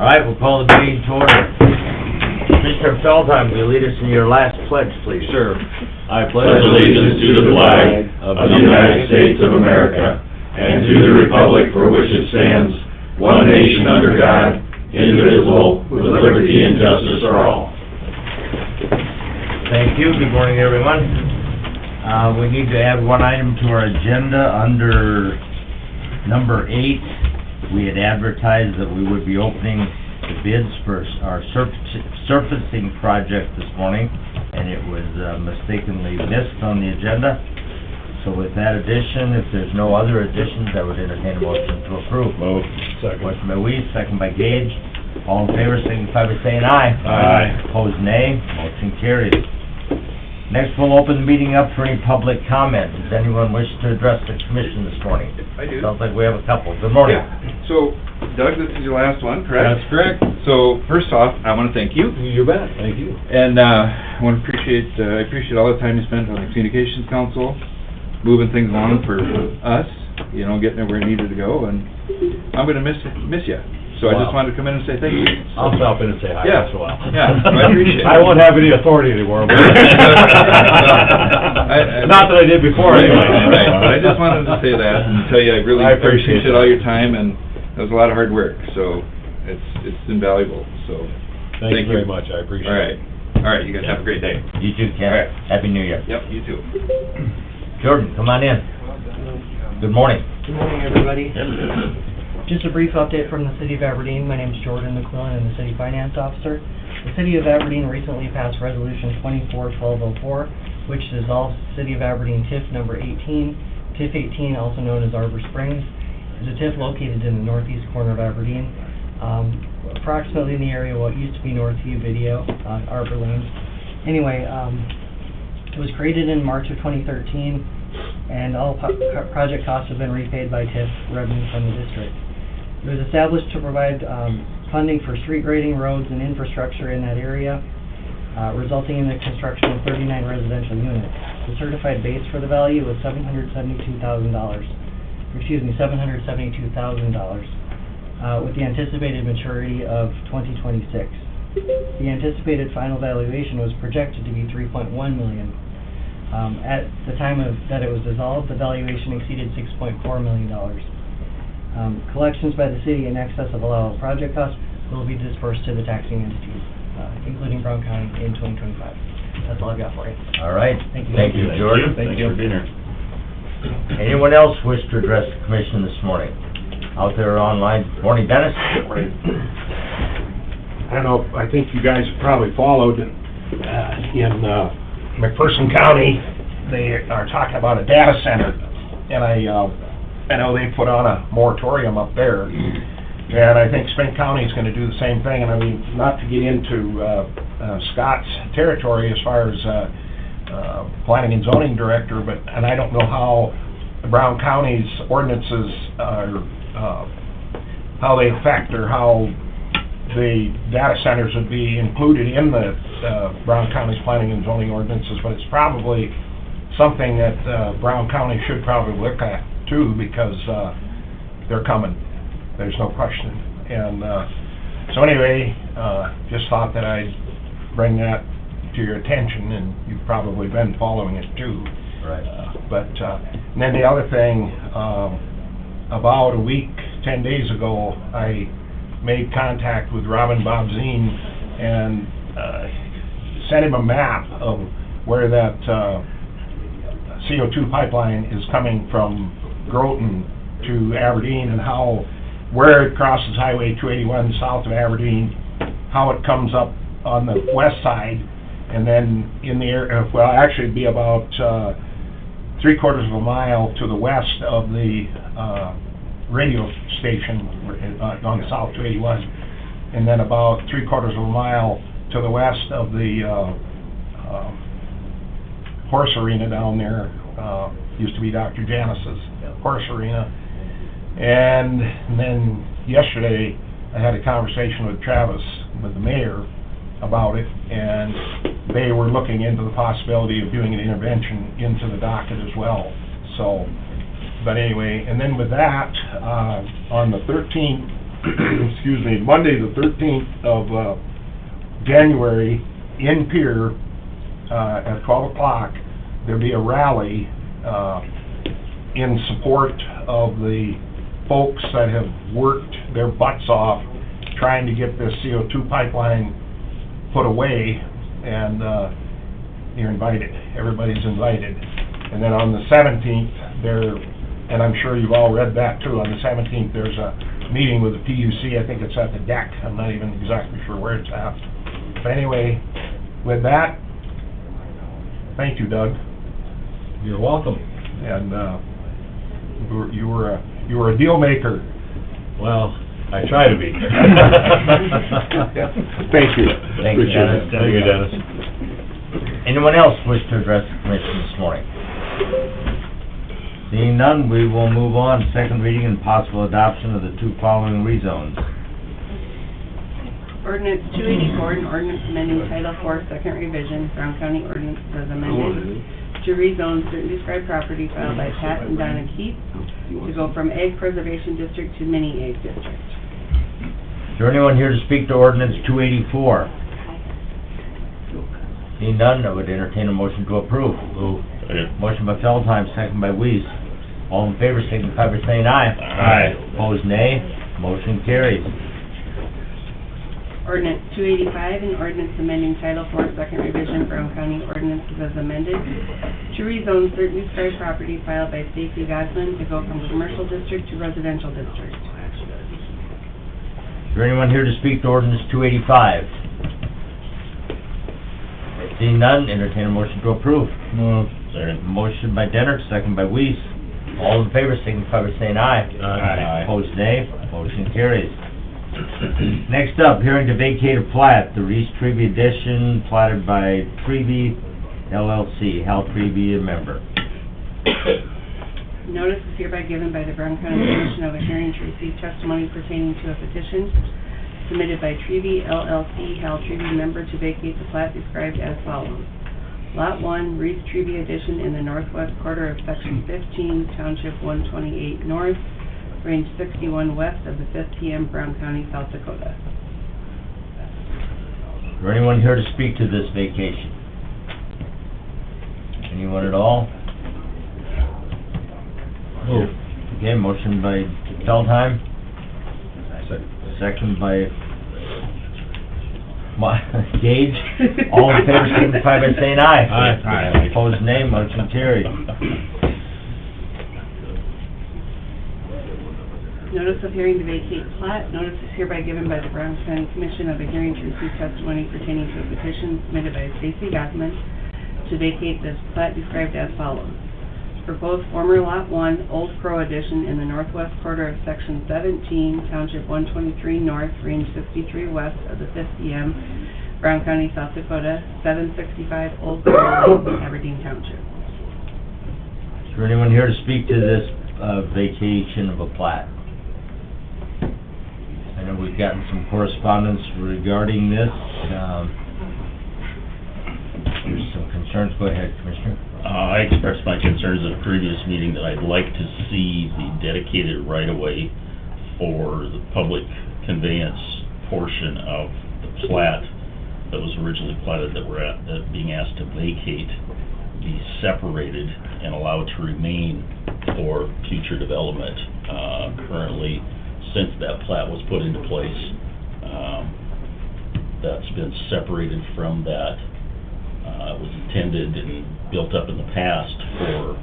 All right, we'll call the meeting to order. Mr. Feldheim, will you lead us in your last pledge, please? Sure. I pledge allegiance to the flag of the United States of America and to the republic for which it stands, one nation under God, indivisible, with liberty and justice for all. Thank you. Good morning, everyone. We need to add one item to our agenda under number 8. We had advertised that we would be opening the bids for our surfacing project this morning, and it was mistakenly missed on the agenda. So with that addition, if there's no other additions, I would entertain a motion to approve. Move. Second. Motion by Weiss, second by Gage. All in favor, signify by saying aye. Aye. Opposed, nay. Motion carries. Next, we'll open the meeting up for any public comment. Does anyone wish to address the commission this morning? I do. Sounds like we have a couple. Good morning. Yeah. So, Doug, this is your last one, correct? That's correct. So, first off, I want to thank you. You bet, thank you. And I want to appreciate all the time you spent on the Communications Council, moving things along for us, you know, getting it where it needed to go, and I'm going to miss you. So I just wanted to come in and say thank you. I'll stop in and say hi Yeah. once in a while. Yeah, I appreciate it. I won't have any authority anymore. But not that I did before, Right, anyway. right. But I just wanted to say that and tell you I really I appreciate all your time, and it was a lot of hard work, so it's invaluable, so Thank you very much, I appreciate it. All right, you guys have a great day. You too, Ken. All right. Happy New Year. Yep, you too. Jordan, come on in. Good morning. Good morning, everybody. Just a brief update from the City of Aberdeen. My name is Jordan McQuillan, I'm the City Finance Officer. The City of Aberdeen recently passed Resolution 24-1204, which dissolves City of Aberdeen TIF number 18. TIF 18, also known as Arbor Springs, is a TIF located in the northeast corner of Aberdeen, approximately in the area of what used to be Northview Video on Arbor Lane. Anyway, it was created in March of 2013, and all project costs have been repaid by TIF revenue from the district. It was established to provide funding for street grading, roads, and infrastructure in that area, resulting in the construction of 39 residential units. The certified base for the value was $772,000, with the anticipated maturity of 2026. The anticipated final valuation was projected to be $3.1 million. At the time that it was dissolved, the valuation exceeded $6.4 million. Collections by the city in excess of allowable project costs will be dispersed to the taxing entities, including Brown County, in 2025. That's all I've got for you. All right. Thank you. Thank you, Jordan. Thank you for being here. Anyone else wish to address the commission this morning? Out there online. Morning, Dennis. I don't know, I think you guys have probably followed, in McPherson County, they are talking about a data center, and I know they put on a moratorium up there, and I think Spring County is going to do the same thing. And I mean, not to get into Scott's territory as far as planning and zoning director, and I don't know how Brown County's ordinances are, how they affect or how the data centers would be included in the Brown County's planning and zoning ordinances, but it's probably something that Brown County should probably look at too, because they're coming. There's no question. And so anyway, just thought that I'd bring that to your attention, and you've probably been following it too. Right. And then the other thing, about a week, 10 days ago, I made contact with Robin Bobzine and sent him a map of where that CO2 pipeline is coming from Groton to Aberdeen, and where it crosses Highway 281 south of Aberdeen, how it comes up on the west side, and then in the area, well, actually it'd be about 3/4 of a mile to the west of the radio station on South 281, and then about 3/4 of a mile to the west of the horse arena down there. Used to be Dr. Janice's horse arena. And then yesterday I had a conversation with Travis, with the mayor, about it, and they were looking into the possibility of doing an intervention into the docket as well. So, but anyway, and then with that, on the 13th, excuse me, Monday, the 13th of January, in Pier, at 12 o'clock, there'll be a rally in support of the folks that have worked their butts off trying to get this CO2 pipeline put away, and you're invited. Everybody's invited. And then on the 17th, and I'm sure you've all read that too, on the 17th, there's a meeting with the PUC. I think it's at the deck. I'm not even exactly sure where it's at. But anyway, with that, thank you, Doug. You're welcome. And you were a deal maker. Well, I try to be. Thank you. Thank you, Appreciate Dennis. it. Thank you, Dennis. Anyone else wish to address the commission this morning? Seeing none, we will move on. Second reading and possible adoption of the two following rezones. Ordinance 284, an ordinance amending Title 4, Second Revision, Brown County Ordinance as amended, to rezone certain described property filed by Pat and Donna Keith to go from Ag Preservation District to Mini Ag District. Is there anyone here to speak to ordinance 284? Seeing none, I would entertain a motion to approve. Motion by Feldheim, second by Weiss. All in favor, signify by saying aye. Aye. Opposed, nay. Motion carries. Ordinance 285, an ordinance amending Title 4, Second Revision, Brown County Ordinances as amended, to rezone certain described property filed by Stacy Godwin to go from Commercial District to Residential District. Is there anyone here to speak to ordinance 285? Seeing none, entertain a motion to approve. Motion by Dennert, second by Weiss. All in favor, signify by saying aye. Aye. Opposed, nay. Motion carries. Next up, hearing to vacate a plat, the Reese Treby addition, platted by Treby LLC. Hal Treby, a member. Notice is hereby given by the Brown County Commission of a hearing to receive testimony pertaining to a petition submitted by Treby LLC, Hal Treby, member, to vacate the plat described as follows. Lot 1, Reese Treby addition in the northwest quarter of Section 15, Township 128 North, Range 61 west of the 5th PM, Brown County, South Dakota. Is there anyone here to speak to this vacation? Anyone at all? Okay, motion by Feldheim. Second by Gage. All in favor, signify by saying aye. Aye. Opposed, nay. Motion carried. Notice of hearing to vacate plat. Notice is hereby given by the Brown County Commission of a hearing to receive testimony pertaining to a petition submitted by Stacy Gottman to vacate this plat described as follows. Proposed former Lot 1, Old Crow addition in the northwest quarter of Section 17, Township 123 North, Range 63 west of the 5th PM, Brown County, South Dakota, 765 Old Crow Lane, Aberdeen Township. Is there anyone here to speak to this vacation of a plat? I know we've gotten some correspondence regarding this. There's some concerns. Go ahead, Commissioner. I expressed my concerns at a previous meeting that I'd like to see the dedicated right-of-way for the public conveyance portion of the plat that was originally platted that we're being asked to vacate be separated and allowed to remain for future development. Currently, since that plat was put into place, that's been separated from that. It was intended and built up in the past for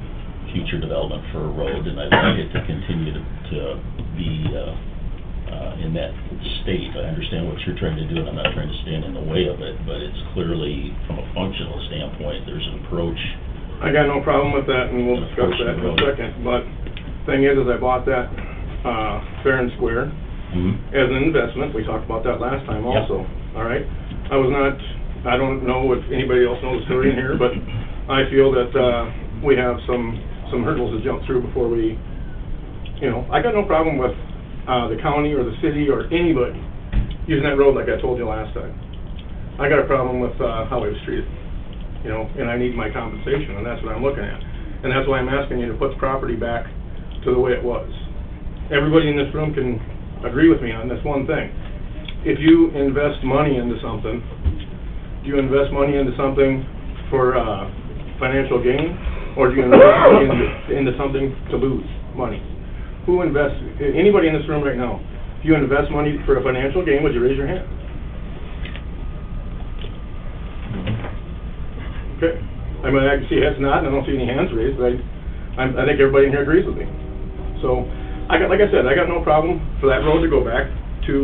future development for a road, and I'd like it to continue to be in that state. I understand what you're trying to do, and I'm not trying to stand in the way of it, but it's clearly, from a functional standpoint, there's an approach. I got no problem with that, and we'll discuss that in a second, but thing is I bought that, fair and square as an investment. We talked about that last time also, all right? I don't know if anybody else knows the story in here, but I feel that, we have some hurdles to jump through before we, I got no problem with, the county or the city or anybody using that road like I told you last time. I got a problem with, how it was treated, and I need my compensation, and that's what I'm looking at. And that's why I'm asking you to put the property back to the way it was. Everybody in this room can agree with me on this one thing. If you invest money into something, do you invest money into something for financial gain, or do you invest money into something to lose money? Who invests, anybody in this room right now, if you invest money for a financial gain, would you raise your hand? Okay. I mean, I can see heads nodding, I don't see any hands raised, but I think everybody in here agrees with me. So, like I said, I got no problem for that road to go back to,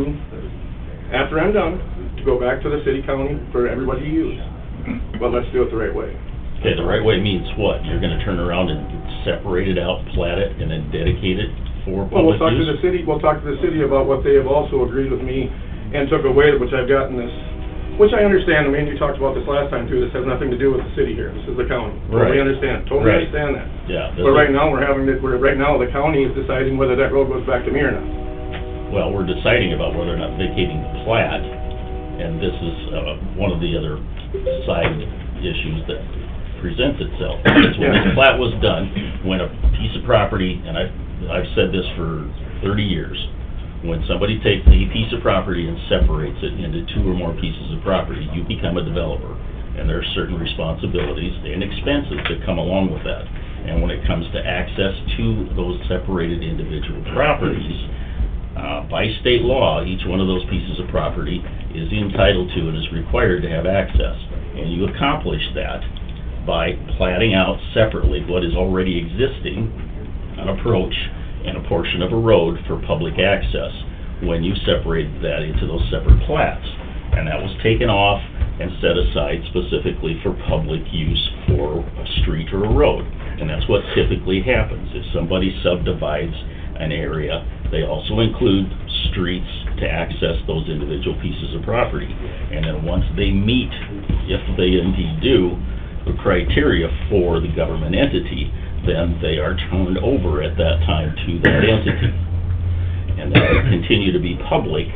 after I'm done, to go back to the city county for everybody to use. But let's do it the right way. Okay, the right way means what? You're gonna turn around and separate it out, plat it, and then dedicate it for Well, public we'll talk to use? the city, we'll talk to the city about what they have also agreed with me and took away, which I've gotten this, which I understand, I mean, you talked about this last time too, this has nothing to do with the city here, this is the county. Right. Totally understand, totally Right. understand that. Yeah. this But right is- now, right now, the county is deciding whether that road goes back to me or not. Well, we're deciding about whether or not vacating the plat, and this is one of the other side issues that presents itself. Because when this plat was done, when a piece of property, and I've said this for 30 years, when somebody takes a piece of property and separates it into two or more pieces of property, you become a developer. And there are certain responsibilities and expenses that come along with that. And when it comes to access to those separated individual properties, by state law, each one of those pieces of property is entitled to and is required to have access. And you accomplish that by platting out separately what is already existing, an approach and a portion of a road for public access, when you separated that into those separate plats. And that was taken off and set aside specifically for public use for a street or a road. And that's what typically happens. If somebody subdivides an area, they also include streets to access those individual pieces of property. And then once they meet, if they indeed do, the criteria for the government entity, then they are turned over at that time to that entity. And they continue to be public,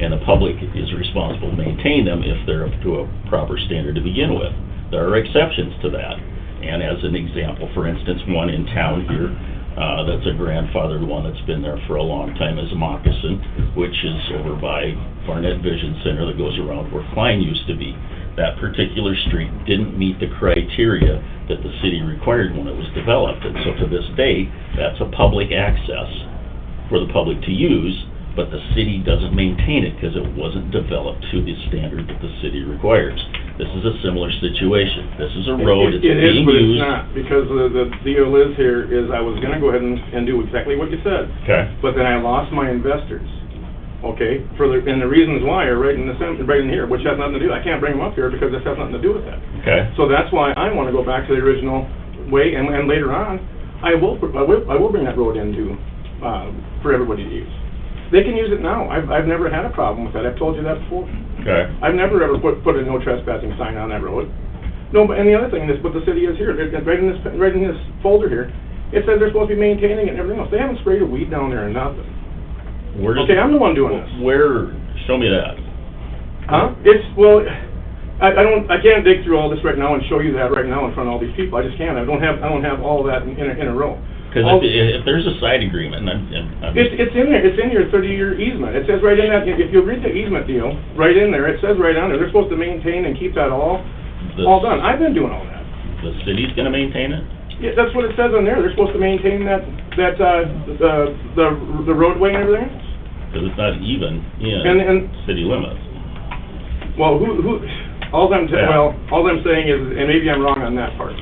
and the public is responsible to maintain them if they're up to a proper standard to begin with. There are exceptions to that. And as an example, for instance, one in town here, that's a grandfathered one that's been there for a long time, is Moccasin, which is over by Barnett Vision Center that goes around where Klein used to be. That particular street didn't meet the criteria that the city required when it was developed. And so to this day, that's a public access for the public to use, but the city doesn't maintain it because it wasn't developed to the standard that the city requires. This is a similar situation. This is a road, it's It is, being but it's used. not, because the deal is here, is I was gonna go ahead and do exactly what you said, Okay. but then I lost my investors, okay? And the reasons why are right in here, which has nothing to do, I can't bring them up here because this has nothing to do with that. Okay. So that's why I wanna go back to the original way, and later on, I will bring that road into, for everybody to use. They can use it now. I've never had a problem with that. I've told you that before. Okay. I've never ever put a no trespassing sign on that road. No, but, and the other thing, this, what the city is here, right in this folder here, it says they're supposed to be maintaining it and everything else. They haven't sprayed a weed down there or nothing. Where does- Okay, I'm the one doing this. Where, show me that. Huh? It's, well, I can't dig through all this right now and show you that right now in front of all these people. I just can't. I don't have all that in a row. Because if there's a side agreement, and I'm It's in there, it's in your 30-year easement. It says right in that, if you read the easement deal, right in there, it says right on there, they're supposed to maintain and keep that all done. I've been doing all that. the city's gonna maintain it? Yeah, that's what it says on there, they're supposed to maintain the roadway and everything. Because it's not even And- in city limits. Well, all I'm saying is, and maybe I'm wrong on that part,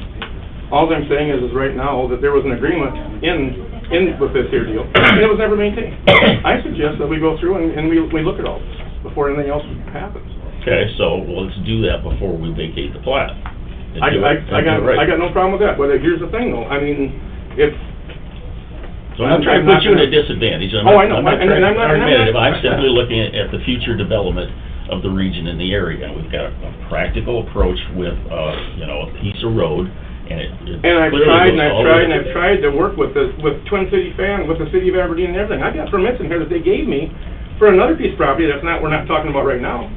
all I'm saying is right now that there was an agreement in with this here deal, and it was never maintained. I suggest that we go through and we look at all this before anything else happens. Okay, so let's do that before we vacate the plat. And I do it- and do it right. got no problem with that, but here's the thing though, I mean, if, So I'm not trying to put you at a disadvantage. Oh, I know, I'm not and trying I'm to not- be and I'm argumentative. not- I'm simply looking at the future development of the region and the area. And we've got a practical approach with, a piece of road, and it and I've clearly tried, goes and I've all the tried, way and to- I've tried to work with Twin City Fan, with the city of Aberdeen and everything. I got permits in here that they gave me for another piece of property we're not talking about right now,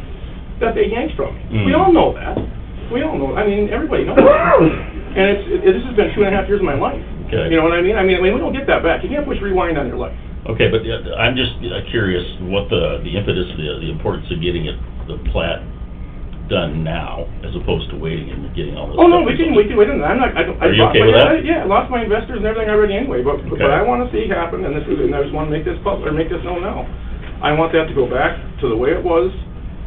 that they yanked from me. We Mm. all know that. We all know, I mean, everybody knows that. And this has been 2.5 years of my life. Okay. You know what I mean? I mean, we don't get that back. You can't push rewind on your life. Okay, but I'm just curious what the impetus, the importance of getting the plat done now, as opposed to waiting and getting all this Oh, stuff. no, we can wait, I'm not, I don't. Are you okay with that? Yeah, I lost my investors and everything already anyway, but Okay. what I wanna see happen, and I just wanna make this public, or make this known now. I want that to go back to the way it was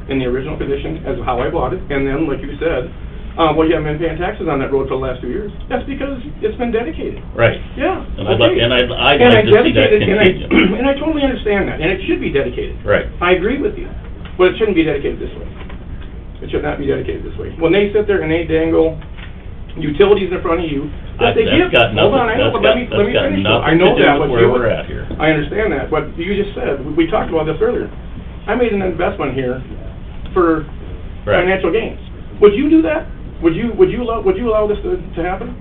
in the original condition as how I bought it, and then, like you said, well, you haven't been paying taxes on that road for the last 2 years. That's because it's been dedicated. Right. Yeah. And I'd like, okay. and I'd And like I to see that dedicated, continue. and I totally understand that, and it should be dedicated. Right. I agree with you, but it shouldn't be dedicated this way. It should not be dedicated this way. When they sit there and they dangle utilities in front of you, that they give, That's got hold nothing, on, I know, that's but let me got finish. though. I nothing know to that, do but with where you, we're at here. I understand that, but you just said, we talked about this earlier. I made an investment here for Right. financial gains. Would you do that? Would you allow this to happen?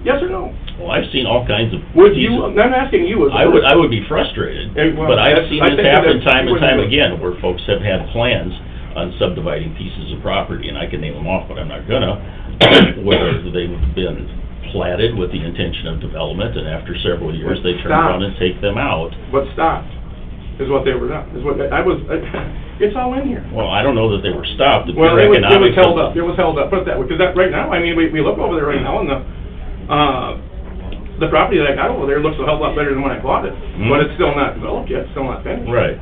Yes or no? Well, I've seen all kinds of Would you, pieces. I'm asking you as a I would person. be frustrated, Well, but I've that's- seen I this think that happen that's- time you and time wouldn't do it. again, where folks have had plans on subdividing pieces of property, and I can name them off, but I'm not gonna, where they've been platted with the intention of development, and after several years, they turn Stop. around and take them out. What stopped is what they were done, is what, it's all in here. Well, I don't know that they were stopped, the Well, pure it was economics held of- up, it was held up, put it that way, because that, right now, I mean, we look over there right now, and the property that I got over there looks a hell of a lot better than when I bought it, but it's still not developed yet, still not finished. Right.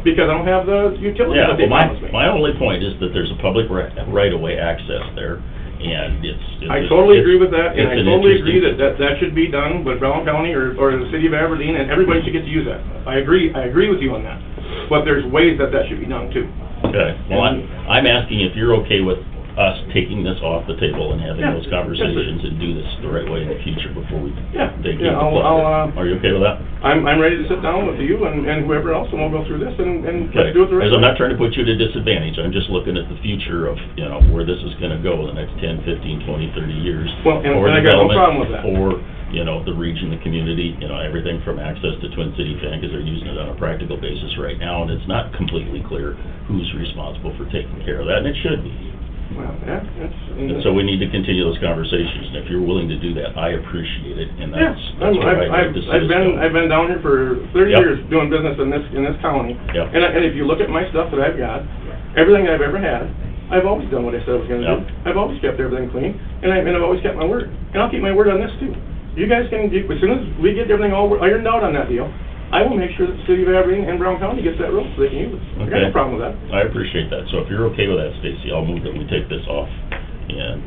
Because I don't have the utilities Yeah, that they well, promised me. my only point is that there's a public right-of-way access there, and I totally agree with that, and it's I an totally agree interesting- that should be done with Brown County or the city of Aberdeen, and everybody should get to use that. I agree with you on that, but there's ways that should be done too. Okay, well, I'm asking if you're okay with us taking this off the table and having Yeah, those yes, sir. conversations and do this the right way in the future before we Yeah, dig yeah, into I'll, Are you okay with that? I'm ready to sit down with you and whoever else, and we'll go through this and Okay. let's do it the right way. Because I'm not trying to put you at a disadvantage, I'm just looking at the future of, where this is gonna go in the next 10, 15, 20, 30 years. Well, and for I got no problem with development, that. For, the region, the community, everything from access to Twin City Fan, because they're using it on a practical basis right now, and it's not completely clear who's responsible for taking care of that, and it should be. Well, yeah, And so we need to continue those conversations, and if you're willing to do that, I appreciate it, and Yeah, that's where I'd like to see us go. I've been down here for 30 Yep. years doing business in this county. Yep. And if you look at my stuff that I've got, everything I've ever had, I've always done what I said I was gonna Yep. do. I've always kept everything clean, and I've always kept my word. And I'll keep my word on this too. You guys can, as soon as we get everything all ironed out on that deal, I will make sure that the city of Aberdeen and Brown County gets that road so they can use it. I got no Okay. problem with that. I appreciate that, so if you're okay with that, Stacy, I'll move that we take this off, and,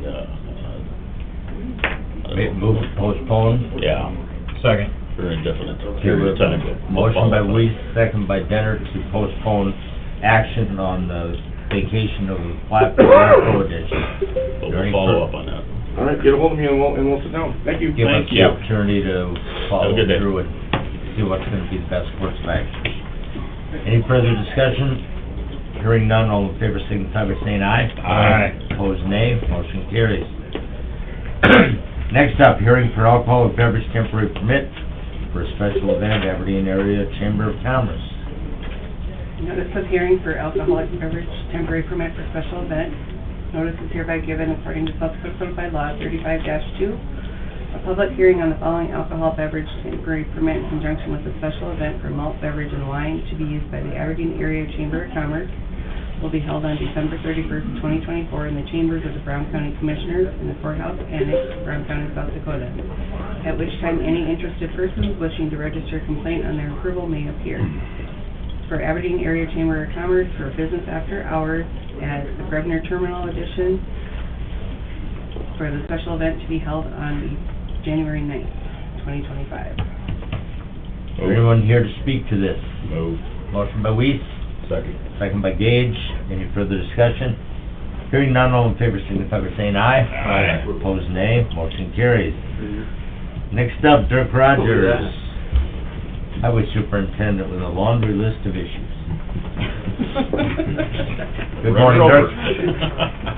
Move to postpone. yeah, Second. for indefinite Okay, we period of have time. a motion by Weiss, second by Denner to postpone action on the vacation of the platform prohibition. But we'll follow up on that. All right, get a hold of me and we'll sit down. Thank you. Give us Thank the you. opportunity to Have follow a good day. through and see what's gonna be the best course of action. Any further discussion? Hearing none, all in favor signify by saying aye. Aye. Opposed, nay. Motion carries. Next up, hearing for alcoholic beverage temporary permit for a special event, Aberdeen Area Chamber of Commerce. Notice of hearing for alcoholic beverage temporary permit for special event. Notice is hereby given according to South Dakota Codified Law 35-2. A public hearing on the following alcohol beverage temporary permit in conjunction with a special event for malt beverage and wine to be used by the Aberdeen Area Chamber of Commerce will be held on December 31st, 2024 in the chambers of the Brown County Commissioners in the Courthouse Annex, Brown County, South Dakota, at which time any interested persons wishing to register a complaint on their approval may appear. For Aberdeen Area Chamber of Commerce for business after hours at the Grevner Terminal Edition for the special event to be held on January 9th, 2025. Is there anyone here to speak to this? Move. Motion by Weiss, Second. second by Gage. Any further discussion? Hearing none, all in favor signify by saying aye. Aye. Opposed, nay. Motion carries. Next up, Dirk Rogers, Highway Superintendent with a laundry list of issues. Good morning, Dirk.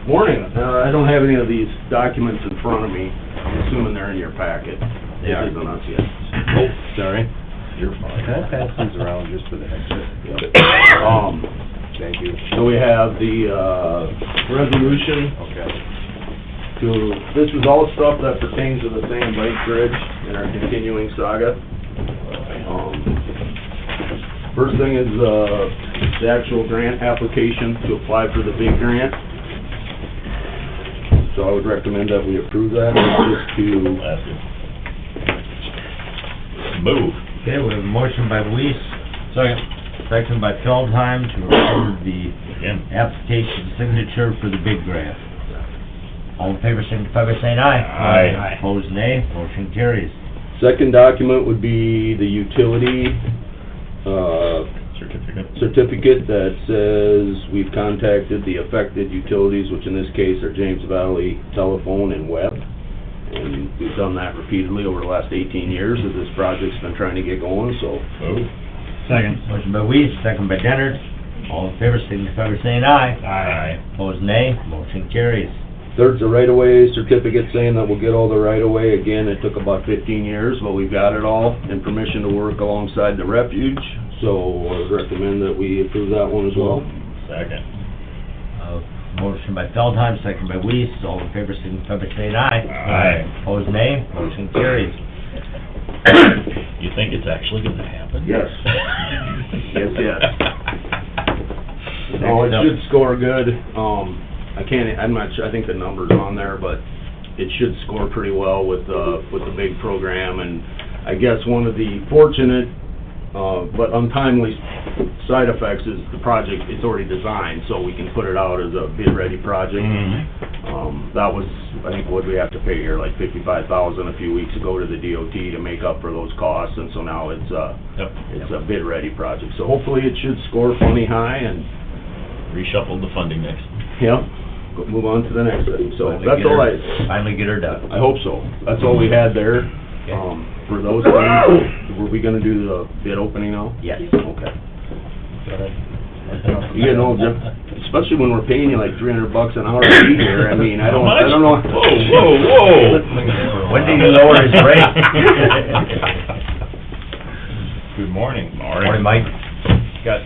Morning. I don't have any of these documents in front of me. I'm assuming they're in your packet. They are. This isn't us yet. Oh, sorry. You're fine. Can I pass these around just for the heck of it? Thank you. So we have the, resolution Okay. this is all stuff that pertains to the same Lake Bridge in our continuing saga. First thing is, the actual grant application to apply for the big grant. So I would recommend that we approve that, just to, That's it. Move. Okay, we have a motion by Weiss. Second. Second by Feldheim to approve the Again. application signature for the big grant. All in favor, signify by saying aye. Aye. Opposed, nay. Motion carries. second document would be the utility, certificate that says we've contacted the affected utilities, which in this case are James Valley Telephone and Web. And we've done that repeatedly over the last 18 years as this project's been trying to get going, so. Move. Second. Motion by Weiss, second by Dennard. All in favor, signify by saying aye. Aye. Opposed, nay. Motion carries. Third's a right-of-way certificate saying that we'll get all the right-of-way. Again, it took about 15 years, but we've got it all, and permission to work alongside the refuge. So I would recommend that we approve that one as well. Second. Motion by Feldheim, second by Weiss. All in favor, signify by saying aye. Aye. Opposed, nay. Motion carries. You think it's actually gonna happen? Yes. Yes. No, it should score good. I'm not sure, I think the number's on there, but it should score pretty well with the big program. And I guess one of the fortunate, but untimely side effects is the project, it's already designed, so we can put it out as a bid-ready project. That was, I think, what we have to pay here, like $55,000 a few weeks ago to the DOT to make up for those costs, and so now it's a bid-ready project. So hopefully it should score plenty high, and Reshuffle the funding next. move on to the next thing. So that's all Finally get her done. I hope so. That's all we had there. For those things, were we gonna do the bid opening now? Yes. Okay. You know, especially when we're paying you like $300 an hour to be here, I mean, I don't know. Whoa. When do you lower his rate? Good morning. Morning, Mike. Got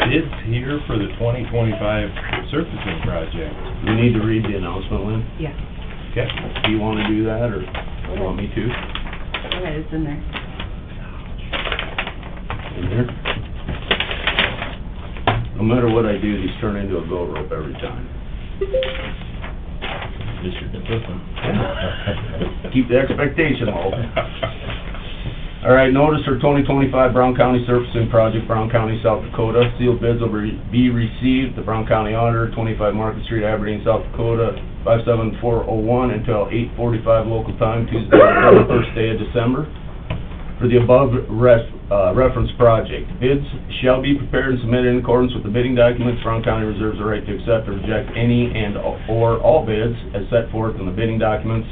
bids here for the 2025 surfacing project. We need to read the announcement, Lynn. Yeah, Okay. Do you wanna do that, or you want me to? go ahead, it's in there. In there? No matter what I do, these turn into a goat rope every time. Mr. Nicholson. Keep the expectation low. All right, notice for 2025 Brown County Surfacing Project, Brown County, South Dakota. Sealed bids will be received, the Brown County Auditor, 25 Market Street, Aberdeen, South Dakota, 57401 until 8:45 local time, Tuesday, the first day of December. For the above reference project, bids shall be prepared and submitted in accordance with the bidding documents. Brown County reserves the right to accept or reject any and/or all bids as set forth in the bidding documents.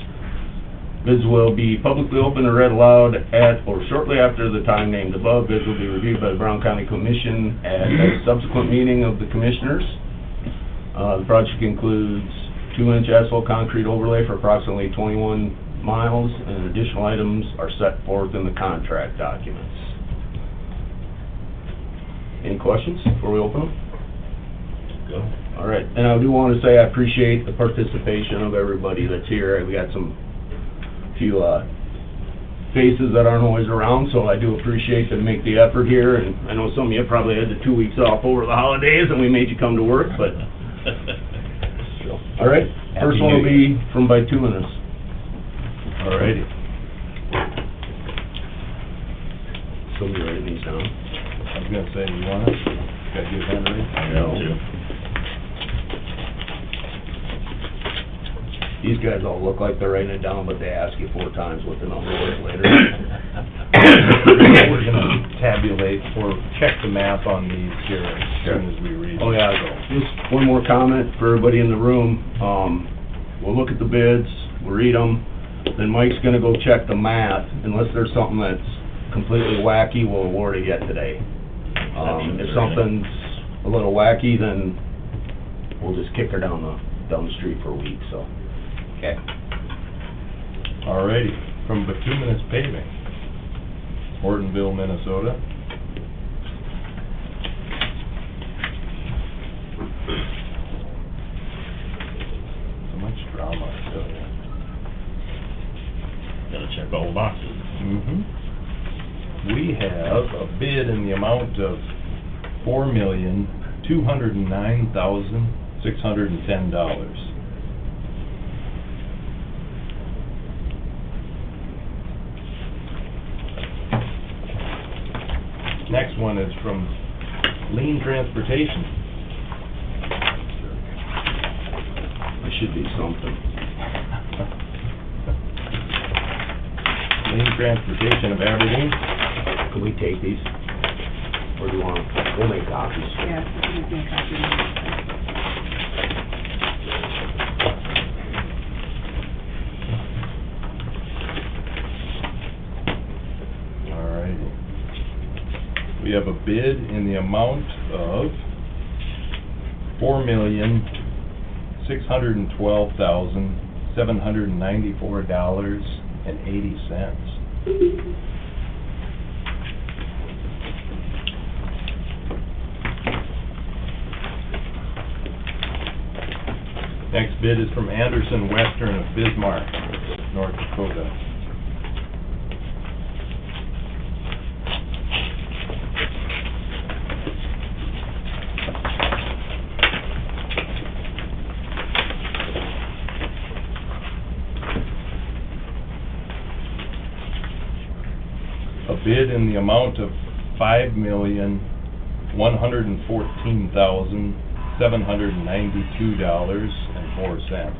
Bids will be publicly open and read aloud at or shortly after the time named above. Bids will be reviewed by the Brown County Commission at a subsequent meeting of the Commissioners. The project includes 2-inch asphalt concrete overlay for approximately 21 miles, and additional items are set forth in the contract documents. Any questions before we open them? Go. All right, and I do want to say I appreciate the participation of everybody that's here. We got few faces that aren't always around, so I do appreciate them make the effort here, and I know some of you probably had the 2 weeks off over the holidays and we made you come to work, but, all right, first one will be from Bituminous. All righty. Somebody writing these down. I was gonna say, you want it? Gotta give Henry? No. These guys all look like they're writing it down, but they ask you 4 times what the number was later. We're gonna tabulate or check the math on these here as soon as we read. Oh, yeah, just one more comment for everybody in the room. We'll look at the bids, we'll read them, then Mike's gonna go check the math. Unless there's something that's completely wacky, we'll award it yet today. If something's a little wacky, then we'll just kick her down the street for a week, so. Okay. All righty, from Bituminous Paving, Hortonville, Minnesota. So much drama, I tell ya. Gotta check all the boxes. We have a bid in the amount of $4,209,610. Next one is from Lean Transportation. There should be something. Lean Transportation of Aberdeen. Can we take these? Or do you want, we'll make copies. Yeah, you can copy them. Alrighty. We have a bid in the amount of $4,612,794.80. Next bid is from Anderson Western of Bismarck, North Dakota. A bid in the amount of $5,114,792.04.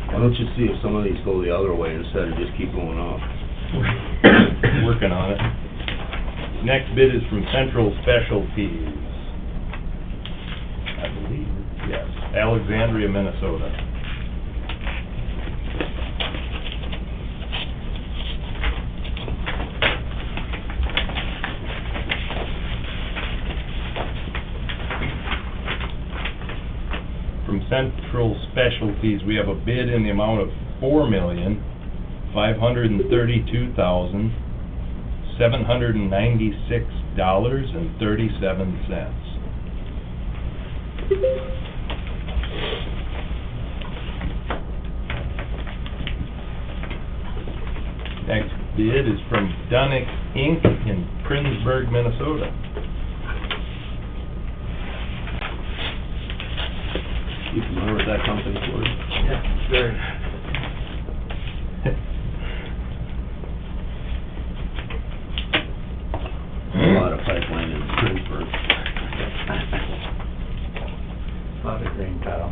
Why don't you see if some of these go the other way instead of just keep going up? Working on it. Next bid is from Central Specialties. I believe, yes, Alexandria, Minnesota. From Central Specialties, we have a bid in the amount of $4,532,796.37. Next bid is from Dunick Inc. in Princeburg, Minnesota. You familiar with that company, Cory? Yeah, very. A lot of pipeline in Pittsburgh. Lot of green tile.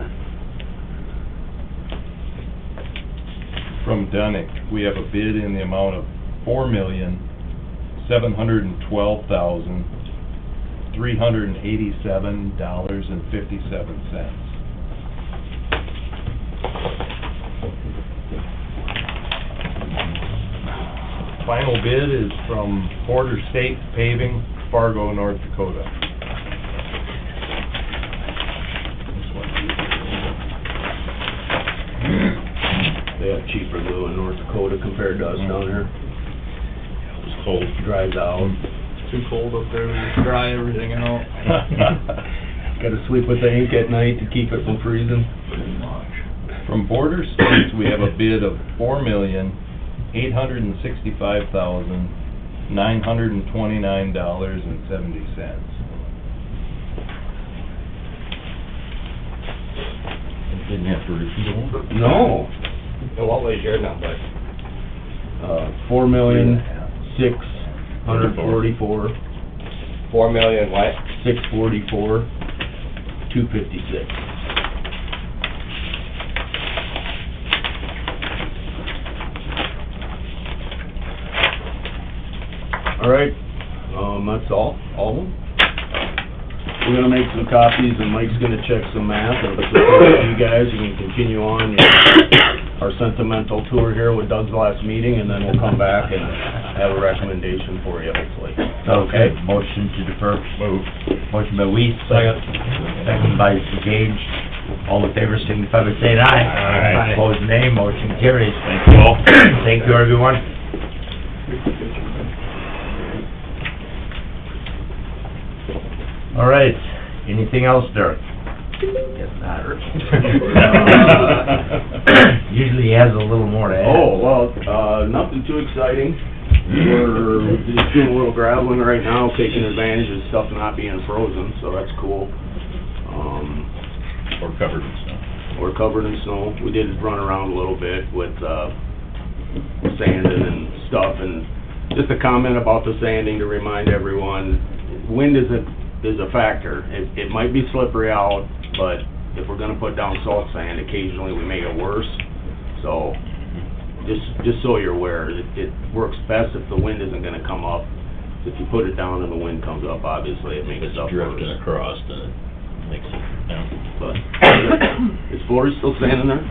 From Dunick, we have a bid in the amount of $4,712,387.57. Final bid is from Border State Paving, Fargo, North Dakota. They have cheaper glue in North Dakota compared to us down here. It's cold. Dries out. Too cold up there, we just dry everything out. Gotta sleep with the ink at night to keep it from freezing. From Border States, we have a bid of $4,865,929.70. Didn't have to repeat it. No. And what was your number? $4,644,644,256. 4,000,000 what? All right, that's all of them. We're gonna make some copies, and Mike's gonna check some math, and if it's okay with you guys, you can continue on our sentimental tour here with Doug's last meeting, and then we'll come back and have a recommendation for you, hopefully. Okay, motion to defer. Move. Motion by Weiss. Second by Gage. All in favor, signify by saying aye. Aye. Opposed, nay. Motion carries. Thank you all. Thank you, everyone. All right, anything else, Derek? Guess not. You Usually he has a little more to add. Oh, well, nothing too exciting. We're just doing a little graveling right now, taking advantage of stuff not being frozen, so that's cool. Or covered in snow. We're covered in snow. We did run around a little bit with, sanding and stuff, and just a comment about the sanding to remind everyone, wind is a factor. It might be slippery out, but if we're gonna put down salt sand, occasionally we make it worse. So, just so you're aware, it works best if the wind isn't gonna come up. If you put it down and the wind comes up, obviously it makes It's stuff drifting worse. across, and it makes it, yeah. But, is Florrie still standing there?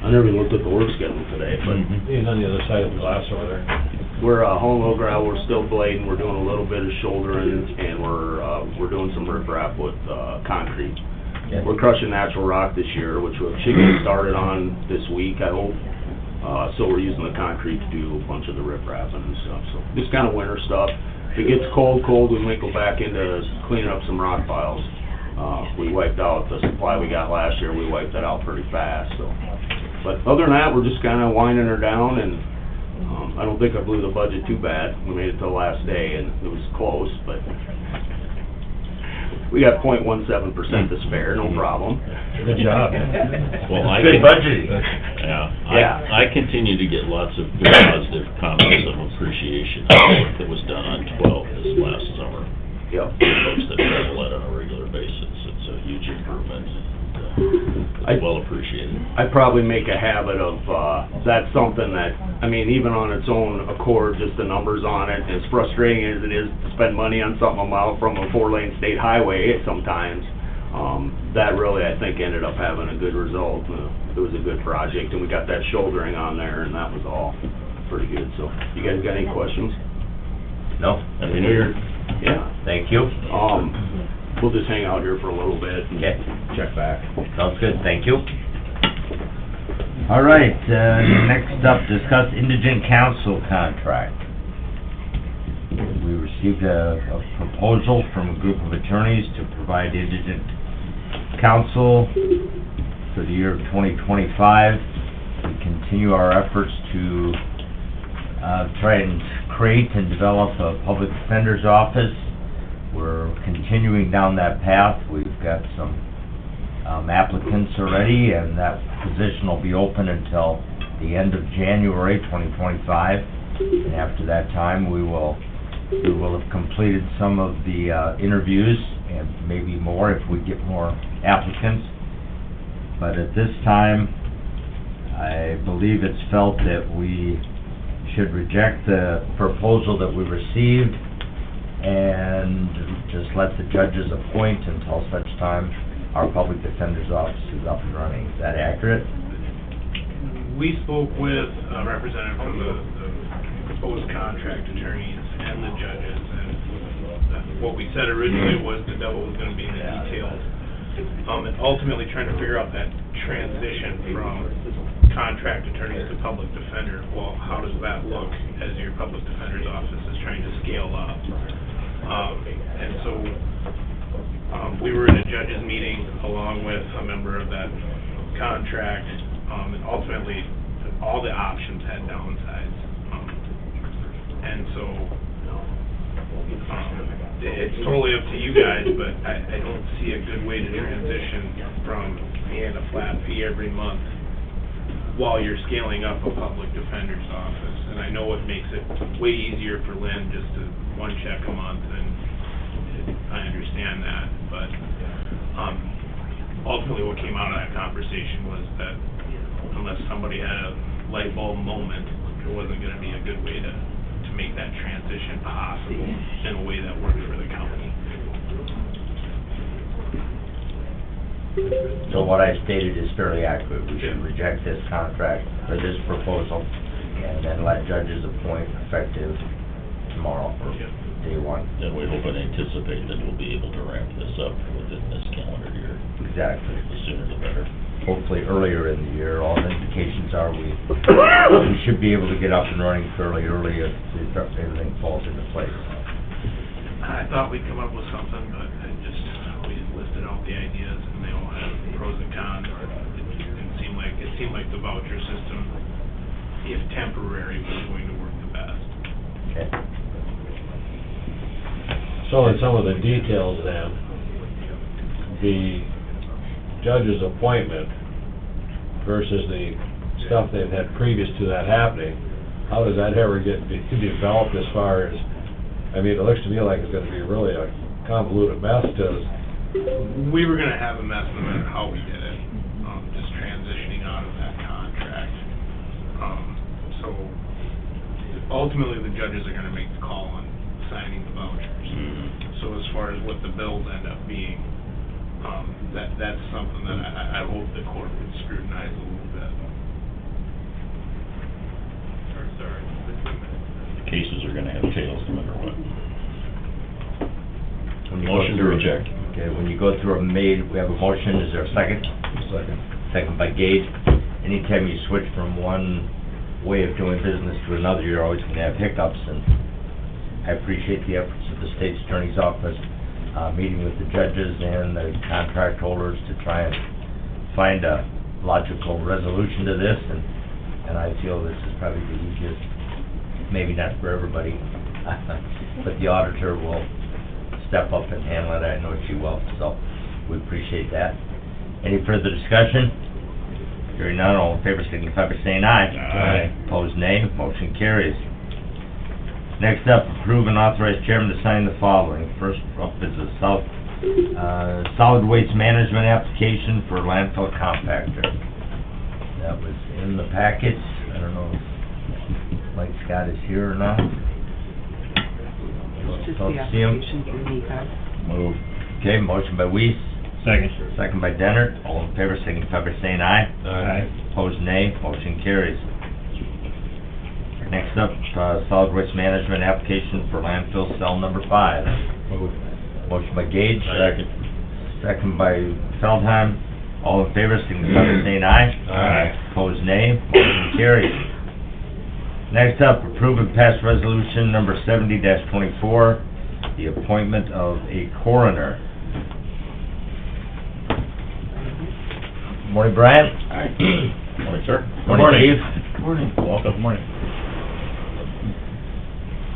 I never even looked at the work schedule today, but He's on the other side of the glass over there. we're, hauling low gravel, we're still blading, we're doing a little bit of shouldering, and we're doing some riprap with, concrete. Yeah. We're crushing natural rock this year, which we should get started on this week, I hope. So we're using the concrete to do a bunch of the riprapping and stuff, so just kind of winter stuff. If it gets cold, we might go back into cleaning up some rock piles. We wiped out the supply we got last year, we wiped that out pretty fast, so. But other than that, we're just kind of winding her down, and I don't think I blew the budget too bad. We made it to the last day, and it was close, but we got 0.17% to spare, no problem. Good job. Well, I Good can- budgeting. Yeah, Yeah. I continue to get lots of good positive comments of appreciation of the work that was done on 12 this last summer. Yep. Folks that travel it on a regular basis, it's a huge improvement, and it's well appreciated. I probably make a habit of, that's something that, I mean, even on its own accord, just the numbers on it, as frustrating as it is to spend money on something a mile from a 4-lane state highway sometimes, that really, I think, ended up having a good result. It was a good project, and we got that shouldering on there, and that was all pretty good, so. You guys got any questions? No? Happy New Year. Yeah. Thank you. We'll just hang out here for a little bit and Okay, check back. sounds good, thank you. All right, next up, discuss indigent council contract. We received a proposal from a group of attorneys to provide indigent counsel for the year of 2025. We continue our efforts to try and create and develop a public defender's office. We're continuing down that path. We've got some applicants already, and that position will be open until the end of January 2025. And after that time, we will have completed some of the interviews, and maybe more if we get more applicants. But at this time, I believe it's felt that we should reject the proposal that we received and just let the judges appoint until such time our public defender's office is up and running. Is that accurate? We spoke with a representative from the proposed contract attorneys and the judges, and what we said originally was the devil was gonna be in the details. And ultimately trying to figure out that transition from contract attorneys to public defender. Well, how does that look as your public defender's office is trying to scale up? And so, we were in a judges meeting along with a member of that contract, and ultimately, all the options had downsides. And so, it's totally up to you guys, but I don't see a good way to transition from paying a flat fee every month while you're scaling up a public defender's office. And I know it makes it way easier for Lynn just to one check a month, and I understand that, but ultimately what came out of that conversation was that unless somebody had a light bulb moment, there wasn't gonna be a good way to make that transition possible in a way that worked for the county. So what I stated is fairly accurate. We should reject this contract, or this proposal, and then let judges appoint effective tomorrow, or day one. And we hope and anticipate that we'll be able to ramp this up within this calendar year. Exactly. The sooner the better. Hopefully earlier in the year. All indications are we should be able to get up and running fairly early if everything falls into place. I thought we'd come up with something, but we listed out the ideas, and they all have pros and cons. It didn't seem like it seemed like the voucher system, if temporary, was going to work the best. Okay. So in some of the details then, the judge's appointment versus the stuff they've had previous to that happening, how does that ever get developed as far as, I mean, it looks to me like it's gonna be really a convoluted mess to... We were gonna have a mess no matter how we did it, just transitioning out of that contract. So ultimately, the judges are gonna make the call on signing the vouchers. So as far as what the bills end up being, that's something that I hope the court would scrutinize a little bit. The cases are gonna have tails no matter what. When you go Motion to through- reject. Okay, when you go through we have a motion, is there a second? Second. Second by Gage. Anytime you switch from one way of doing business to another, you're always gonna have hiccups, and I appreciate the efforts of the state's attorney's office, meeting with the judges and the contract holders to try and find a logical resolution to this, and I feel this is probably the easiest, maybe not for everybody, but the auditor will step up and handle it, I know she will, so we appreciate that. Any further discussion? Hearing none, all in favor signify by saying aye. Aye. Opposed, nay. Motion carries. Next up, approve and authorize chairman to sign the following. First up is a solid waste management application for landfill compactor. That was in the packets. I don't know if Mike Scott is here or not. Just Don't the see him. application through NECOG. Move. Okay, motion by Weiss. Second. Second by Dennert. All in favor, signify by saying aye. Aye. Opposed, nay. Motion carries. Next up, solid waste management application for landfill cell number 5. Move. Motion by Gage. Second. Second by Feldheim. All in favor, signify by saying aye. Aye. Opposed, nay. Motion carries. Next up, approve and pass resolution number 70-24, the appointment of a coroner. Morning, Brian. Morning, sir. Morning, Chief. Morning. Welcome. Morning.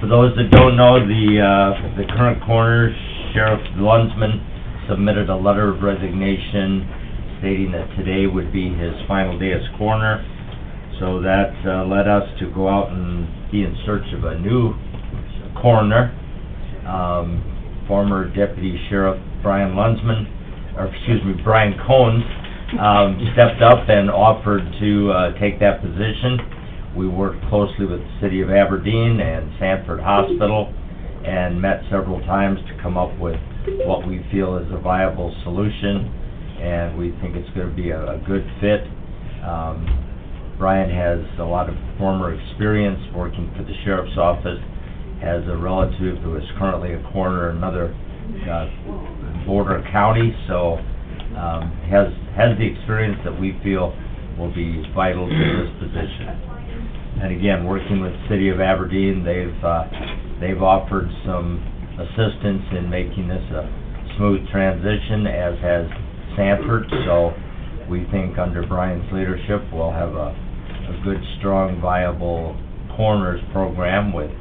For those that don't know, the current coroner, Sheriff Lunsman, submitted a letter of resignation stating that today would be his final day as coroner. So that led us to go out and be in search of a new coroner. Former Deputy Sheriff Brian Cohn stepped up and offered to take that position. We worked closely with the City of Aberdeen and Sanford Hospital and met several times to come up with what we feel is a viable solution, and we think it's going to be a good fit. Brian has a lot of former experience working for the Sheriff's Office, has a relative who is currently a coroner in another border county, so has the experience that we feel will be vital to this position. And again, working with the City of Aberdeen, they've offered some assistance in making this a smooth transition, as has Sanford, so we think under Brian's leadership, we'll have a good, strong, viable coroners program with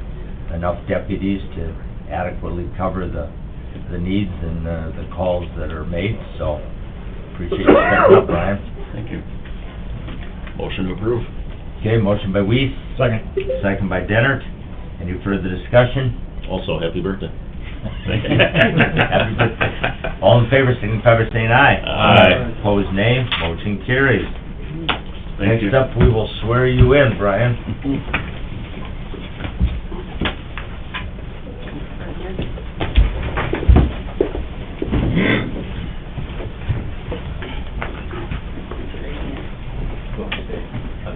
enough deputies to adequately cover the needs and the calls that are made, so appreciate you stepping up, Brian. Thank you. Motion to approve. Okay, motion by Weiss. Second. Second by Dennert. Any further discussion? Also, happy birthday. Happy birthday. All in favor, signify by saying aye. Aye. Opposed, nay. Motion carries. Thank Next up, we will swear you in, Brian.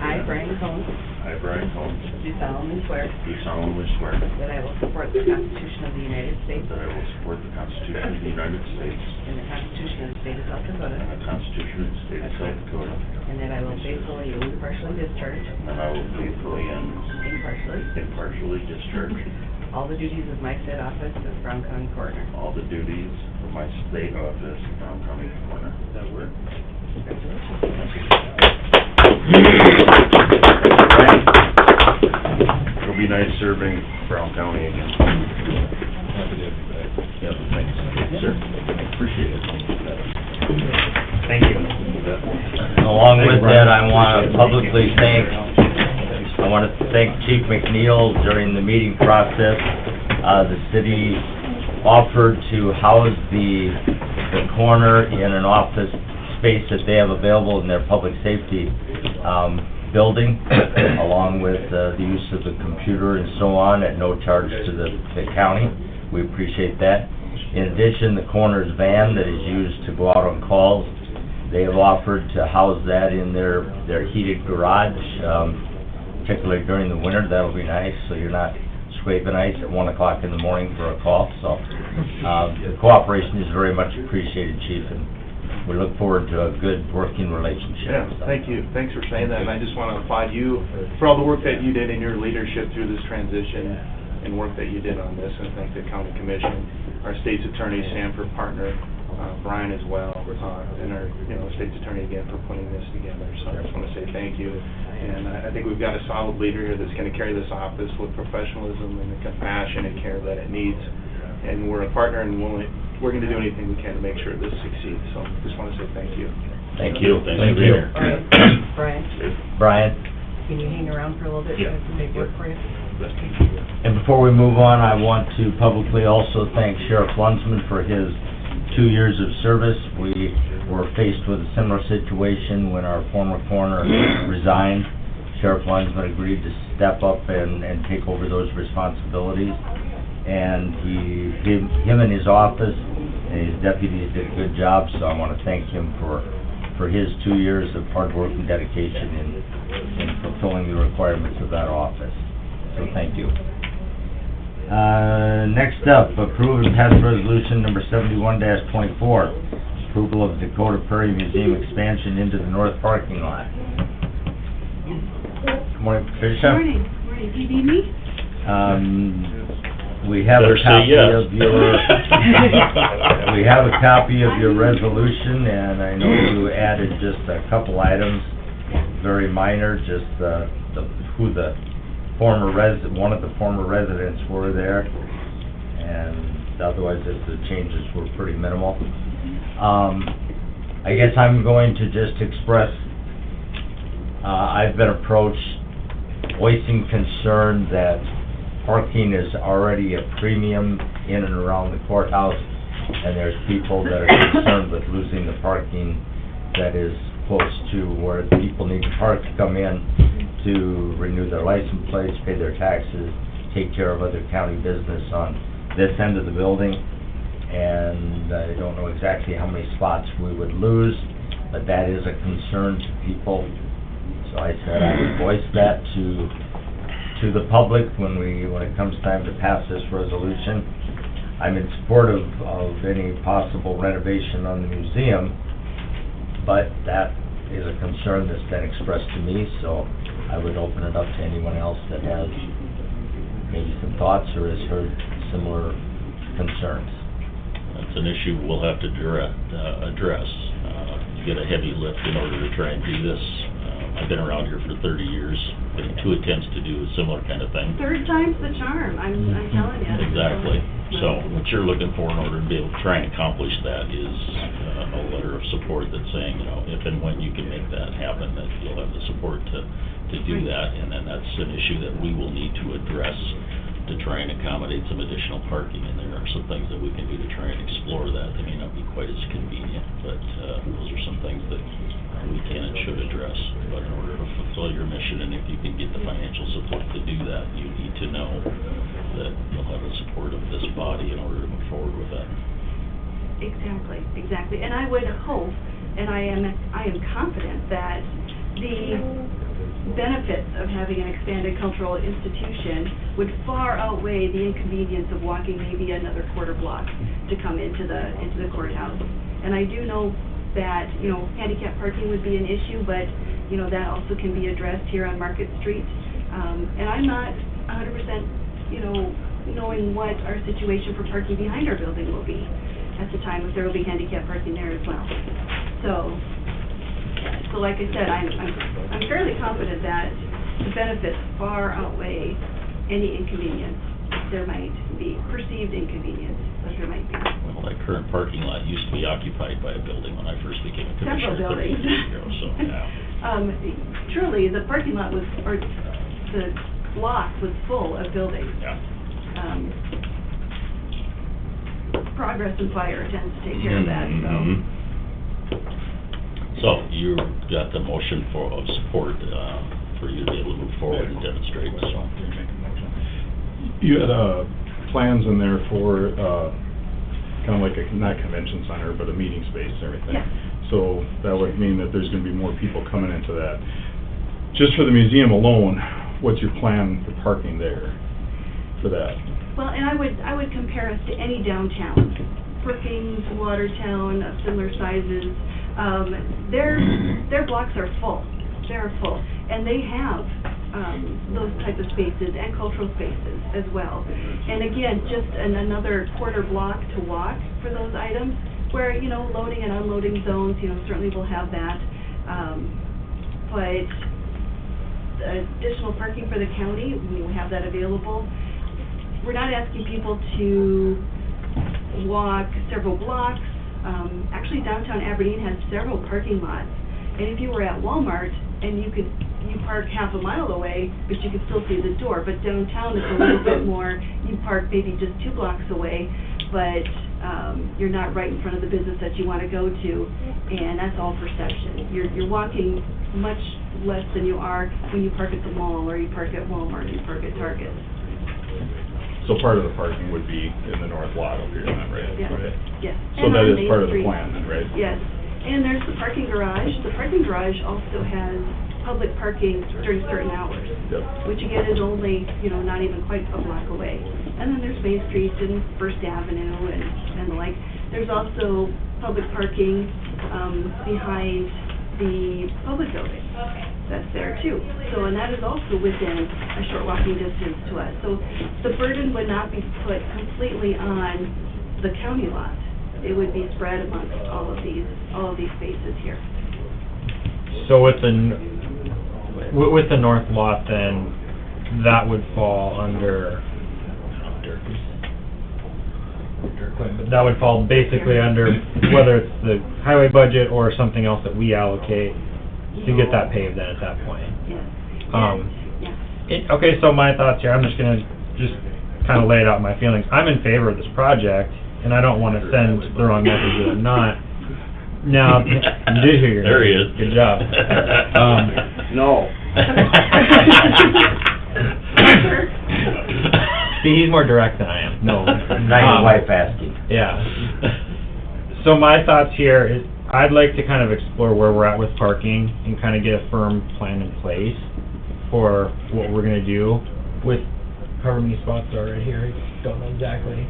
I, Brian Cohn, I, Brian Cohn, do solemnly swear do solemnly swear that I will support the Constitution of the United States that I will support the Constitution of the United States and the Constitution of the State of South Dakota, and the Constitution of the State of South Dakota, and that I will faithfully and impartially discharge and that I will faithfully and impartially discharge all the duties of my said office as Brown County Coroner. all the duties of my state office, Brown County Coroner. Congratulations. It'll be nice serving Brown County again. Happy to have you back. Yep, thanks. Sir, appreciate it. Thank you. Along with that, I want to publicly thank Chief McNeil during the meeting process. The city offered to house the coroner in an office space that they have available in their public safety building, along with the use of the computer and so on at no charge to the county. We appreciate that. In addition, the coroner's van that is used to go out on calls, they have offered to house that in their heated garage, particularly during the winter. That'll be nice, so you're not scraping ice at 1 o'clock in the morning for a call. So the cooperation is very much appreciated, Chief, and we look forward to a good working relationship. Yeah, thank you. Thanks for saying that, and I just want to applaud you for all the work that you did in your leadership through this transition and work that you did on this, and thank the county commission, our state's attorney, Sanford partner, Brian as well, and our, state's attorney again for putting this together. So I just want to say thank you, and I think we've got a solid leader here that's going to carry this office with professionalism and the compassion and care that it needs. And we're a partner, and we're going to do anything we can to make sure this succeeds. So just want to say thank you. Thank you. Thanks for being here. Brian? Can you hang around for a little bit? Yeah. Make work for you? And before we move on, I want to publicly also thank Sheriff Lunsman for his 2 years of service. We were faced with a similar situation when our former coroner resigned. Sheriff Lunsman agreed to step up and take over those responsibilities. And him and his office and his deputies did a good job, so I want to thank him for his 2 years of hard work and dedication in fulfilling the requirements of that office. So thank you. Next up, approve and pass resolution number 71-24, approval of Dakota Prairie Museum expansion into the north parking lot. Good morning, Patricia. Morning, do you need me? We have a Better say copy yes. of your, we have a copy of your resolution, and I know you added just a couple items, very minor, just who the one of the former residents were there, and otherwise the changes were pretty minimal. I guess I'm going to just express, I've been approached voicing concern that parking is already a premium in and around the courthouse, and there's people that are concerned with losing the parking that is close to where the people need to park to come in to renew their license plates, pay their taxes, take care of other county business on this end of the building. And I don't know exactly how many spots we would lose, but that is a concern to people. So I said I would voice that to the public when it comes time to pass this resolution. I'm in support of any possible renovation on the museum, but that is a concern that's been expressed to me, so I would open it up to anyone else that has maybe some thoughts or has heard similar concerns. That's an issue we'll have to address. You get a heavy lift in order to try and do this. I've been around here for 30 years, getting 2 attempts to do a similar kind of thing. Third time's the charm, I'm telling you. Exactly. So what you're looking for in order to be able to try and accomplish that is a letter of support that's saying, if and when you can make that happen, that you'll have the support to do that. And then that's an issue that we will need to address to try and accommodate some additional parking. And there are some things that we can do to try and explore that. They may not be quite as convenient, but those are some things that we can and should address. But in order to fulfill your mission, and if you can get the financial support to do that, you need to know that you'll have the support of this body in order to move forward with that. Exactly. And I would hope, and I am confident that the benefits of having an expanded cultural institution would far outweigh the inconvenience of walking maybe another quarter block to come into the courthouse. And I do know that, handicap parking would be an issue, but, that also can be addressed here on Market Street. And I'm not 100%, knowing what our situation for parking behind our building will be at the time, if there will be handicap parking there as well. So, So like I said, I'm fairly confident that the benefits far outweigh any inconvenience there might be, perceived inconvenience that there might be. Well, that current parking lot used to be occupied by a building when I first became a commissioner. Several buildings. 30 years ago, so, yeah. Truly, the parking lot was, or the block was full of buildings. Yeah. Progress and Fire tends to take care of that, so. Mhm. So, you got the motion of support, for you to be able to move forward and demonstrate, so. You had, plans in there for, kind of like a, not convention center, but a meeting space and everything. Yeah. So that would mean that there's gonna be more people coming into that. Just for the museum alone, what's your plan for parking there for that? Well, and I would compare us to any downtown, Brookings, Watertown, of similar sizes. Their blocks are full. They're full, and they have those type of spaces and cultural spaces as well. And again, just another quarter block to walk for those items, where, you know, loading and unloading zones, you know, certainly will have that. But additional parking for the county, we have that available. We're not asking people to walk several blocks. Actually, downtown Aberdeen has several parking lots. And if you were at Walmart, and you park half a mile away, but you can still see the door. But downtown it's a little bit more, you park maybe just 2 blocks away, but you're not right in front of the business that you want to go to, and that's all perception. You're walking much less than you are when you park at the mall, or you park at Walmart, or you park at Target. So part of the parking would be in the north lot up here, then, right? Yes, Right. yes. So And that on is Main part of the Street. plan then, right? Yes, and there's the parking garage. The parking garage also has public parking during certain hours, Yep. which again is only, you know, not even quite a block away. And then there's Main Street and First Avenue and the like. There's also public parking behind the public building. That's there too. So, and that is also within a short walking distance to us. So the burden would not be put completely on the county lot. It would be spread amongst all of these spaces here. So with the north lot, then, that would fall under, but that would fall basically under whether it's the highway budget or something else that we allocate to get that paved then at that point. Yes. Okay, so my thoughts here, I'm just gonna kind of lay it out my feelings. I'm in favor of this project, and I don't want to send the wrong message that I'm not. Now, you did hear your There he is. Good job. No. See, he's more direct than I am. No. Not your wife asking. Yeah. So my thoughts here is, I'd like to kind of explore where we're at with parking and kind of get a firm plan in place for what we're gonna do with however many spots there are right here. I don't know exactly.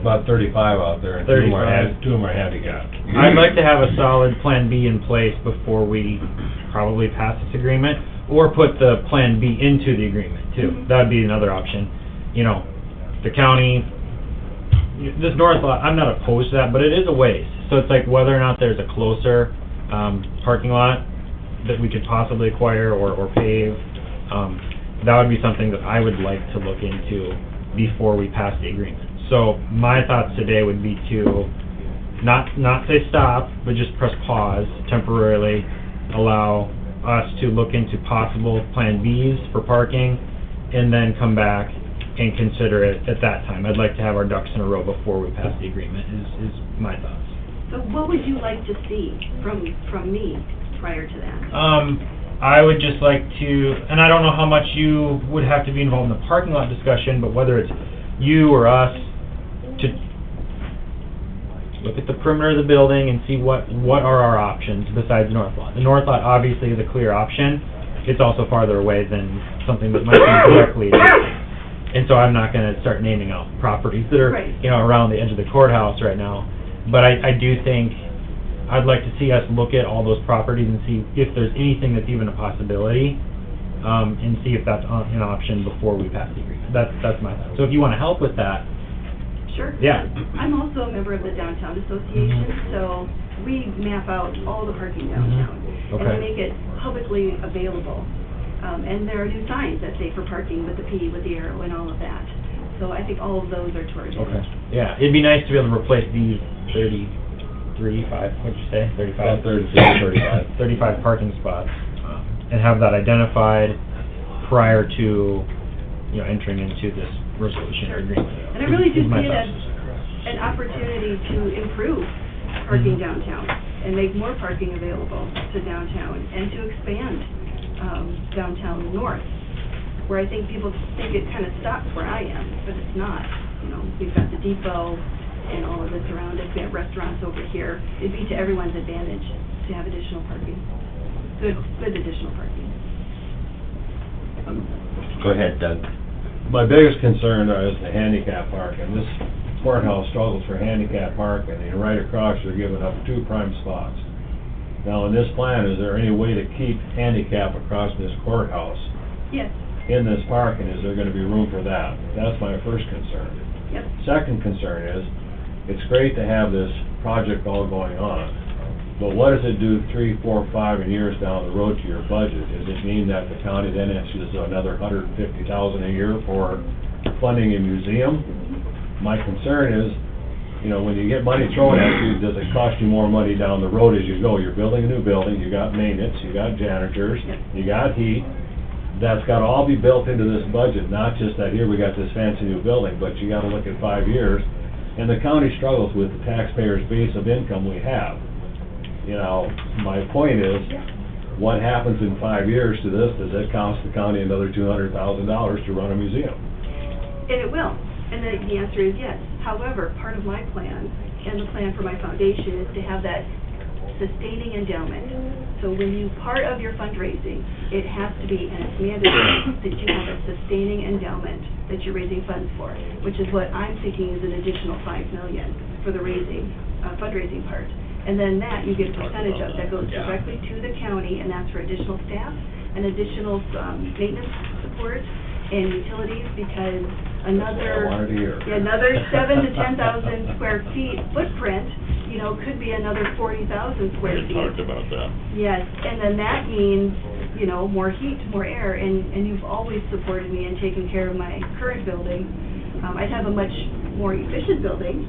About 35 out there, and 2 of them are handicapped. I'd like to have a solid Plan B in place before we probably pass this agreement, or put the Plan B into the agreement too. That'd be another option. You know, the county, this north lot, I'm not opposed to that, but it is a ways. So it's like whether or not there's a closer parking lot that we could possibly acquire or pave. That would be something that I would like to look into before we pass the agreement. So my thoughts today would be to not say stop, but just press pause temporarily, allow us to look into possible Plan Bs for parking, and then come back and consider it at that time. I'd like to have our ducks in a row before we pass the agreement, is my thoughts. So what would you like to see from me prior to that? I would just like to, and I don't know how much you would have to be involved in the parking lot discussion, but whether it's you or us, to look at the perimeter of the building and see what are our options besides the north lot. The north lot obviously is a clear option. It's also farther away than something that might be directly adjacent. And so I'm not gonna start naming out properties that are, Right. you know, around the edge of the courthouse right now. But I do think, I'd like to see us look at all those properties and see if there's anything that's even a possibility, and see if that's an option before we pass the agreement. That's my thought. So if you wanna help with that, Sure. yeah. I'm also a member of the Downtown Association, so we map out all the parking downtown. And Okay. we make it publicly available. And there are new signs that say for parking with the P, with the arrow and all of that. So I think all of those are to our advantage. Okay. Yeah, it'd be nice to be able to replace these 35, what'd you say, 35? 35 parking spots, and have that identified prior to, entering into this resolution or agreement. And I really do Is my see it thoughts. as an opportunity to improve parking downtown and make more parking available to downtown and to expand downtown north, where I think people think it kind of stops where I am, but it's not. We've got the depot and all of this around us. We have restaurants over here. It'd be to everyone's advantage to have additional parking. Good additional parking. Go ahead, Doug. My biggest concern is the handicap parking. This courthouse struggles for handicap parking, and right across, you're giving up 2 prime spots. Now, in this plan, is there any way to keep handicap across this courthouse? Yes. In this parking, is there gonna be room for that? That's my first concern. Yep. Second concern is, it's great to have this project all going on, but what does it do 3, 4, 5 years down the road to your budget? Does it mean that the county then has to do another $150,000 a year for funding a museum? My concern is, when you get money thrown at you, does it cost you more money down the road as you go? You're building a new building, you got maintenance, you got janitors, you got heat. That's gotta all be built into this budget, not just that here we got this fancy new building, but you gotta look at 5 years. And the county struggles with the taxpayers' base of income we have. My point is, what happens in 5 years to this? Does it cost the county another $200,000 to run a museum? And it will. And the answer is yes. However, part of my plan and the plan for my foundation is to have that sustaining endowment. So part of your fundraising, it has to be, and it's mandatory, that you have a sustaining endowment that you're raising funds for, which is what I'm thinking is an additional $5 million for the fundraising part. And then that you get a percentage of, that goes directly to the county, and that's for additional staff and additional maintenance support and utilities, because another 7,000 to 10,000 square feet footprint, could be another 40,000 square feet. We talked about that. Yes, and then that means, more heat, more air, and you've always supported me in taking care of my current building. I'd have a much more efficient building,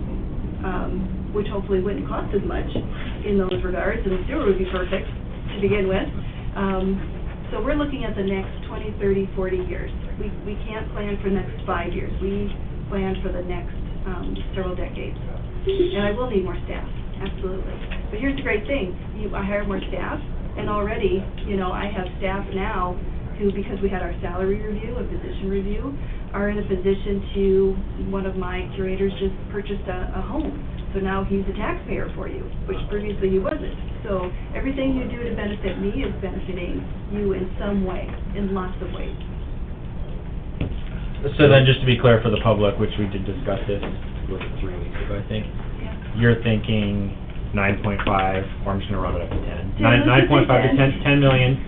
which hopefully wouldn't cost as much in those regards, and the sewer would be perfect to begin with. So we're looking at the next 20, 30, 40 years. We can't plan for the next 5 years. We plan for the next several decades. And I will need more staff, absolutely. But here's the great thing. I hire more staff, and already, I have staff now who, because we had our salary review, a position review, are in a position to, one of my curators just purchased a home. So now he's a taxpayer for you, which previously he wasn't. So everything you do to benefit me is benefiting you in some way, in lots of ways. So then, just to be clear for the public, which we did discuss this, 3 weeks ago, I think, you're thinking 9.5, or I'm just gonna round it up to 10. 9.5 to 10 million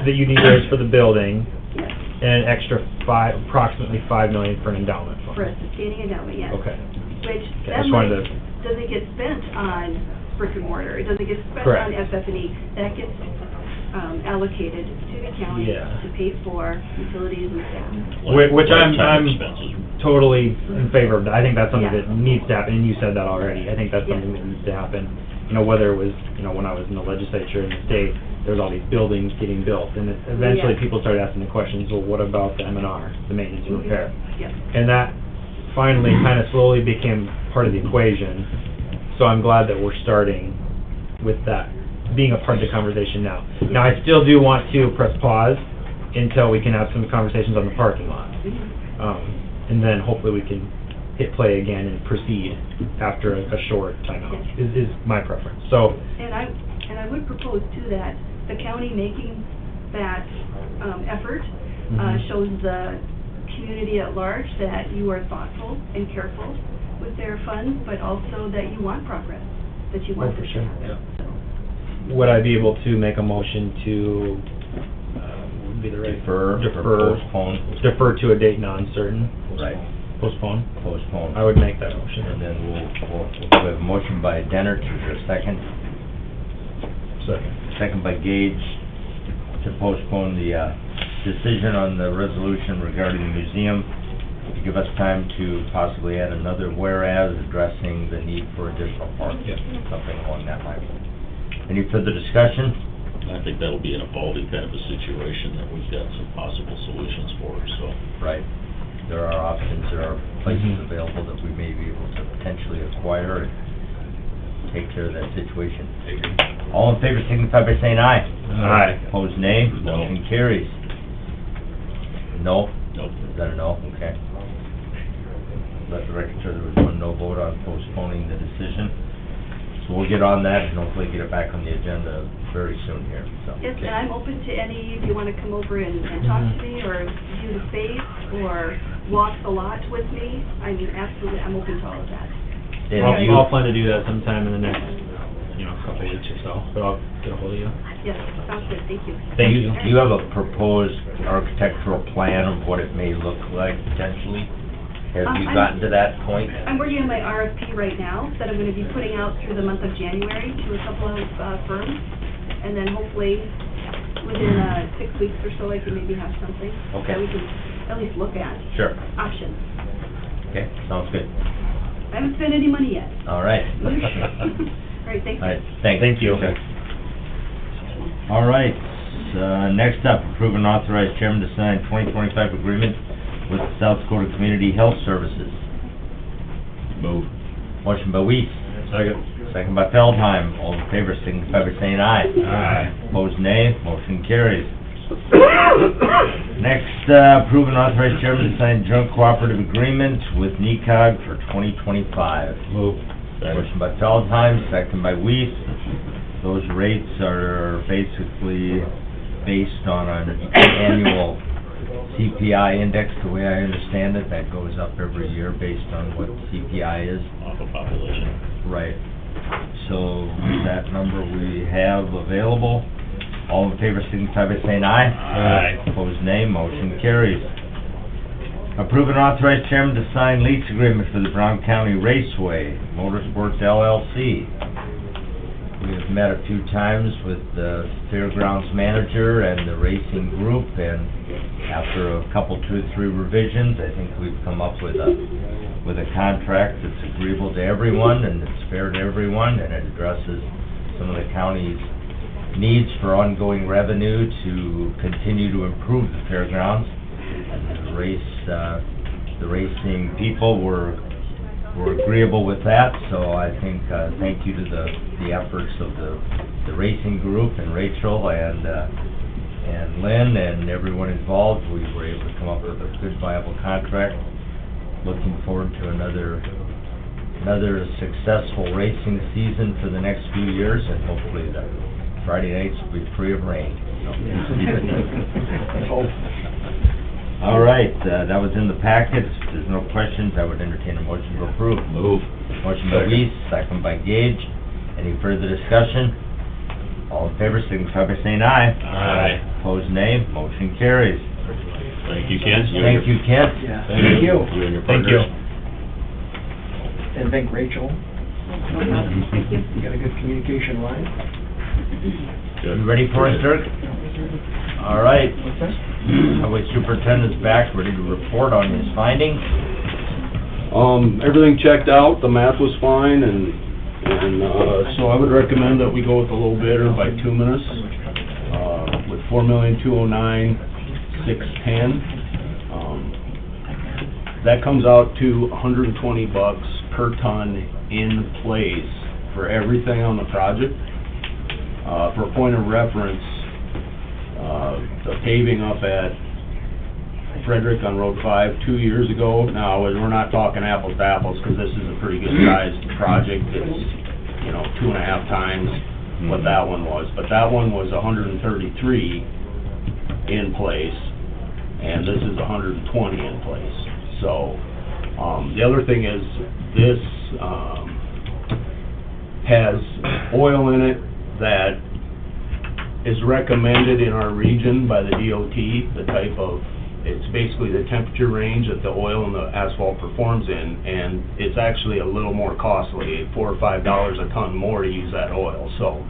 that you need to raise for the building, and an extra approximately 5 million for an endowment fund. For a sustaining endowment, yes. Okay. Which, I that just wanted money doesn't get spent on brick and mortar, it doesn't get spent Correct. on FF&E, that gets allocated to the county to pay for utilities and staff. Which I'm expenses. totally in favor of that. I think that's something Yeah. that needs to happen, and you said that already. I think that's something that needs to happen. Whether it was, when I was in the legislature in the state, there was all these buildings getting built, and eventually people started asking the questions, well, what about the M&R, the maintenance and repair? Yep. And that finally kind of slowly became part of the equation. So I'm glad that we're starting with that being a part of the conversation now. Now, I still do want to press pause until we can have some conversations on the parking lot. And then hopefully we can hit play again and proceed after a short timeout, is my preference. So, And I would propose too that the county making that effort shows the community at large that you are thoughtful and careful with their funds, but also that you want progress, that you want for this sure. to happen. So, would I be able to make a motion to, would be the right? Defer to a date non-certain? Right. Postpone? Postpone. I would make that motion. And then we have a motion by Dennert, is there a second? Second. second by Gage, to postpone the, decision on the resolution regarding the museum, to give us time to possibly add another whereas addressing the need for additional parking, something along that line. Any further discussion? I think that'll be an evolving kind of a situation that we've got some possible solutions for, so. Right. There are options, there are places available that we may be able to potentially acquire and take care of that situation. All in favor signify by saying aye. Aye. Opposed, nay. No. Motion carries. No? Nope. Is that a no? Okay. Let the record show there was one no vote on postponing the decision. So we'll get on that and hopefully get it back on the agenda very soon here, so. Yes, and I'm open to any, if you want to come over and talk to me, or view the space, or walk the lot with me, I mean, absolutely, I'm open to all of that. And you- I'll plan to do that sometime in the next, couple weeks or so, but I'll get ahold of you. Yes, sounds good, thank you. Thank you. Do you have a proposed architectural plan of what it may look like potentially? Have you I'm- gotten to that point? I'm working on my RFP right now, that I'm going to be putting out through the month of January to a couple of firms, and then hopefully within 6 weeks or so, I can maybe have something Okay. that we can at least look at, Sure. options. Okay, sounds good. I haven't spent any money yet. All right. All right, thank you. All right, thank you. All right, next up, approve and authorize chairman to sign 2025 agreement with the South Dakota Community Health Services. Move. Motion by Weiss. Second. Second by Feldheim. All in favor signify by saying aye. Aye. Opposed, nay. Motion carries. Next, approve and authorize chairman to sign joint cooperative agreement with NECOG for 2025. Move. Motion by Feldheim, second by Weiss. Those rates are basically based on an annual CPI index, the way I understand it. That goes up every year based on what CPI is. Off of population. Right. So that number we have available. All in favor signify by saying aye. Aye. Opposed, nay. Motion carries. Approve and authorize chairman to sign lease agreement for the Brown County Raceway Motorsports LLC. We have met a few times with the fairgrounds manager and the racing group, and after a couple, 2 or 3 revisions, I think we've come up with a contract that's agreeable to everyone and it's fair to everyone, and it addresses some of the county's needs for ongoing revenue to continue to improve the fairgrounds. And the racing people were agreeable with that, so I think, thank you to the efforts of the racing group and Rachel and Lynn and everyone involved. We were able to come up with a good viable contract. Looking forward to another successful racing season for the next few years, and hopefully the Friday nights will be free of rain. All right, that was in the packet. If there's no questions, I would entertain a motion to approve. Move. Motion by Weiss, second by Gage. Any further discussion? All in favor, signify by saying aye. Aye. Opposed, nay. Motion carries. Thank you, Kent. Thank you, Kent. Yeah, Thank you. You and your Thank you. partners. And thank Rachel. Thank you. You got a good communication line. You ready for it, Dirk? All right. What's that? Highway Superintendent's back, ready to report on his findings. Everything checked out, the math was fine, and so I would recommend that we go with the low bidder by 2 minutes, with $4,209,610. That comes out to $120 per ton in place for everything on the project. For a point of reference, the paving up at Frederick on Road 5 2 years ago, now, we're not talking apples to apples, because this is a pretty good sized project. It's, 2.5 times what that one was, but that one was 133 in place, and this is 120 in place. So, the other thing is, this has oil in it that is recommended in our region by the DOT, the type of, it's basically the temperature range that the oil and the asphalt performs in, and it's actually a little more costly, $4 or $5 a ton more to use that oil. So,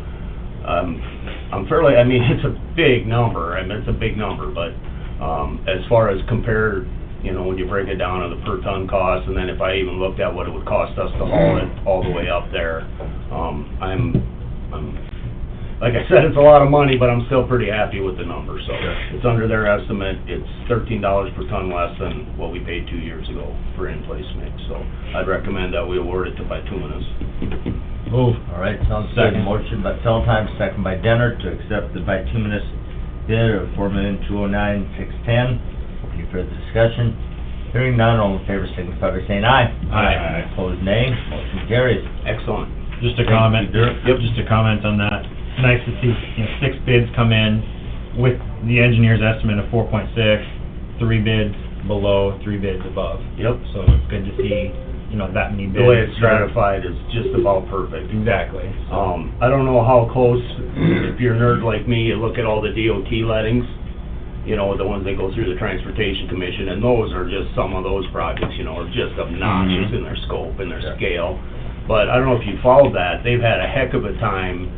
I'm fairly, I mean, it's a big number, it's a big number, but, as far as compared, you know, when you break it down on the per ton cost, and then if I even looked at what it would cost us to haul it all the way up there, I'm, like I said, it's a lot of money, but I'm still pretty happy with the number, so. It's under their estimate, it's $13 per ton less than what we paid 2 years ago for in-place mix, so I'd recommend that we award it to Bituminous. Move. All right, sounds good. Motion by Felton, second by Denner, to accept the bituminous bid of $4,209,610. Any further discussion? Hearing none, all in favor signify by saying aye. Aye. Opposed, nay. Motion carries. Excellent. Just a comment, Dirk. just a comment on that. It's nice to see, 6 bids come in with the engineer's estimate of 4.6, 3 bids below, 3 bids above. Yep. So it's good to see, that many bids. The way it's stratified is just about perfect. Exactly. I don't know how close, if you're a nerd like me, you look at all the DOT lettings, the ones that go through the Transportation Commission, and those are just, some of those projects, are just obnoxious in their scope and their scale. But I don't know if you followed that, they've had a heck of a time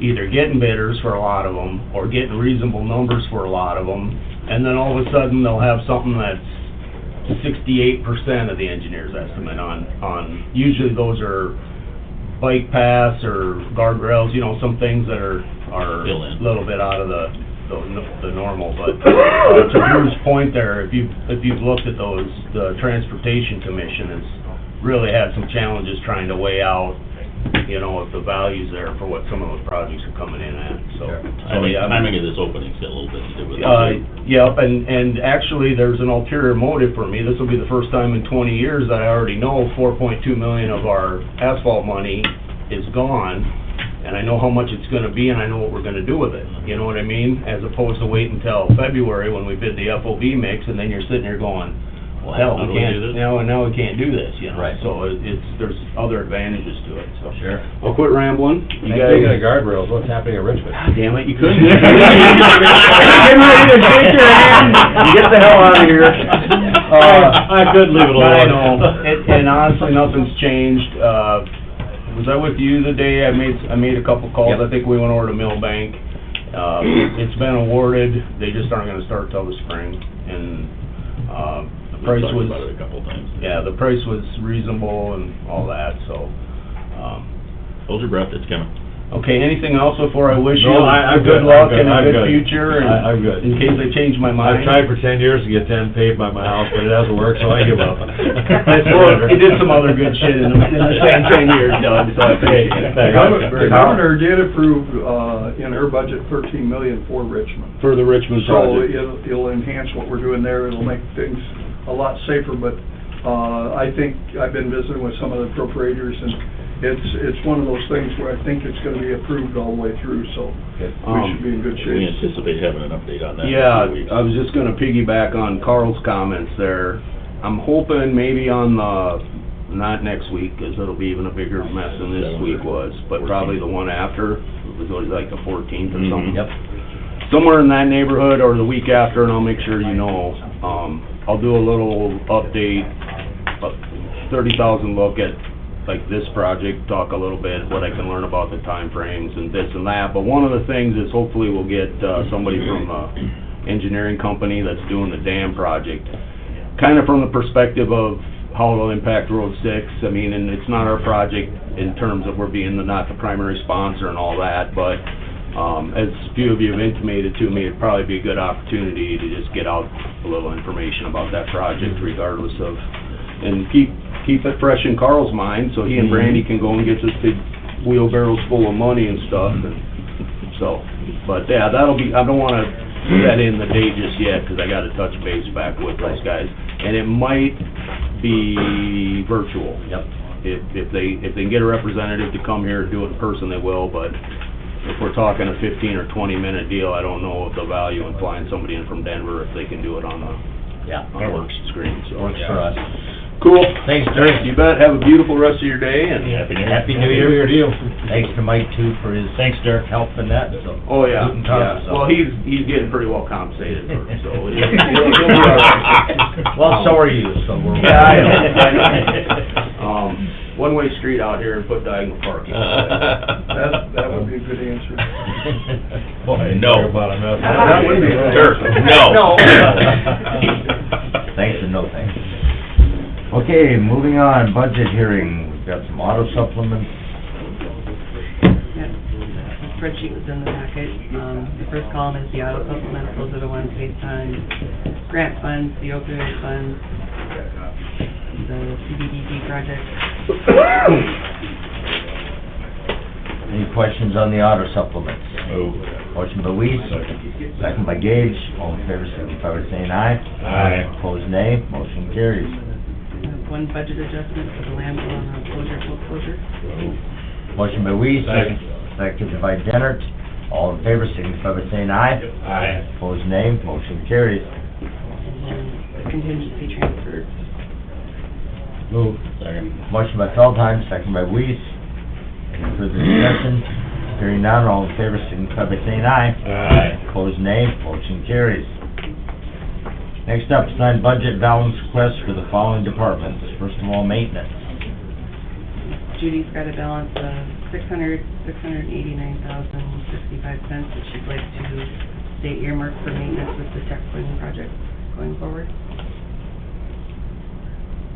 either getting bidders for a lot of them, or getting reasonable numbers for a lot of them, and then all of a sudden they'll have something that's 68% of the engineer's estimate on, usually those are bike paths or guardrails, some things that are a little bit out of the normal, but to Drew's point there, if you've looked at those, the Transportation Commission has really had some challenges trying to weigh out, if the value's there for what some of those projects are coming in at, so. Timing of this opening's got a little bit to do with it. Yep, and actually, there's an ulterior motive for me. This will be the first time in 20 years that I already know 4.2 million of our asphalt money is gone, and I know how much it's gonna be, and I know what we're gonna do with it, you know what I mean? As opposed to waiting until February when we bid the FOB mix, and then you're sitting here going, well, hell, How do we we can't, do this? now we can't do this, Right. So there's other advantages to it, so. Sure. I'll quit rambling. You Speaking guys, of guardrails, what's happening at Richmond? God damn it, you couldn't. Getting ready to shake your hand, get the hell out of here. I could leave it alone. I know, and honestly, nothing's changed. Was I with you the day I made a couple calls? Yep. I think we went over to Millbank. It's been awarded, they just aren't gonna start till the spring, and, the price We've was. talked about it a couple times. Yeah, the price was reasonable and all that, so, Hold your breath, it's coming. okay, anything else before I wish you No, I'm good good, luck I'm good, and a I'm good good. future, and I'm good. in case I change my mind? I've tried for 10 years to get 10 paved by my house, but it hasn't worked, so I give up. Well, he did some other good shit in the same 10 years, Doug, so I appreciate it. The governor did approve, in her budget, 13 million for Richmond. For the Richmond So project. it'll enhance what we're doing there, it'll make things a lot safer, but, I think, I've been visiting with some of the appropriators, and it's one of those things where I think it's gonna be approved all the way through, so we should be in good We shape. anticipate having an update on that in Yeah, a few weeks. I was just gonna piggyback on Carl's comments there. I'm hoping maybe on not next week, 'cause it'll be even a bigger mess than this week was, but probably the one after, it was always like the 14th or something. Yep. Somewhere in that neighborhood, or the week after, and I'll make sure you know. I'll do a little update, a 30,000 look at, like, this project, talk a little bit, what I can learn about the timeframes and this and that. But one of the things is hopefully we'll get, somebody from a engineering company that's doing the dam project, kind of from the perspective of how it'll impact Road 6. I mean, and it's not our project in terms of we're being not the primary sponsor and all that, but as a few of you have intimated to me, it'd probably be a good opportunity to just get out a little information about that project regardless of, and keep it fresh in Carl's mind, so he and Brandy can go and get this big wheelbarrows full of money and stuff, and so, but yeah, that'll be, I don't wanna set in the date just yet, 'cause I gotta touch base back with those guys, and it might be virtual. Yep. If they can get a representative to come here and do it in person, they will, but if we're talking a 15 or 20-minute deal, I don't know of the value in flying somebody in from Denver if they can do it on a That works. screen, so. Works for us. Cool. Thanks, Dirk. You bet. Have a beautiful rest of your day, and Happy New Year. Thanks to Mike, too, for his help in that, so. oh, yeah, Keep in touch, yeah. so. Well, he's getting pretty well compensated for it, so he'll be all right. Well, so are you, so we're. Yeah, I know. one-way street out here and put diagonal parking. That would be a good answer. Boy, No. talk about a mess. That wouldn't be wrong. Sure, no. No. Thanks and no thanks. Okay, moving on, budget hearing, we've got some auto supplements. Yep, the spreadsheet was in the packet. The first column is the auto supplements, those are the ones based on grant funds, the opioid funds, the CBDG project. Any questions on the auto supplements? Move. Motion by Weiss, second by Gage, all in favor, signify by saying aye. Aye. Opposed, nay, motion carries. One budget adjustment for the landfill and the closure. Motion by Weiss, Second. second by Dennert, all in favor, signify by saying aye. Aye. Opposed, nay, motion carries. And then the contingency transfer. Move. Motion by Feldheim, second by Weiss. Any further discussion? Hearing none, all in favor, signify by saying aye. Aye. Opposed, nay, motion carries. Next up, sign budget balance requests for the following departments. First of all, maintenance. Judy's got a balance of $689,065 that she'd like to stay earmarked for maintenance with the tech cleaning project going forward.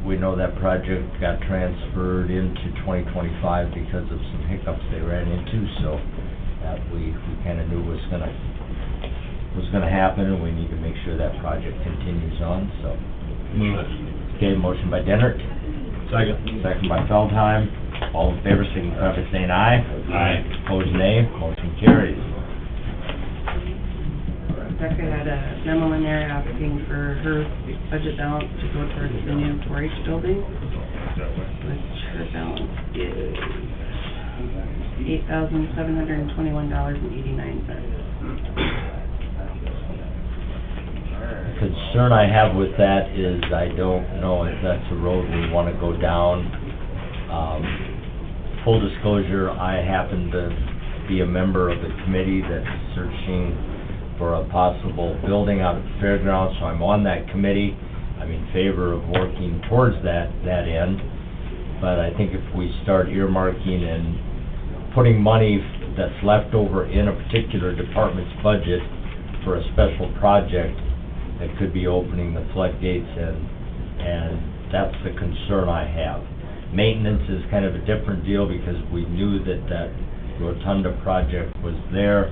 We know that project got transferred into 2025 because of some hiccups they ran into, so that we kinda knew was gonna happen, and we need to make sure that project continues on, so. Move it. Okay, motion by Dennert, Second. second by Feldheim. All in favor, signify by saying aye. Aye. Opposed, nay, motion carries. Rebecca had a memo in there asking for her budget balance to go towards the new 4-H building, which her balance is $8,721.89. Concern I have with that is I don't know if that's a road we wanna go down. Full disclosure, I happen to be a member of the committee that's searching for a possible building out at the fairgrounds, so I'm on that committee. I'm in favor of working towards that end, but I think if we start earmarking and putting money that's left over in a particular department's budget for a special project, that could be opening the floodgates, and that's the concern I have. Maintenance is kind of a different deal because we knew that rotunda project was there.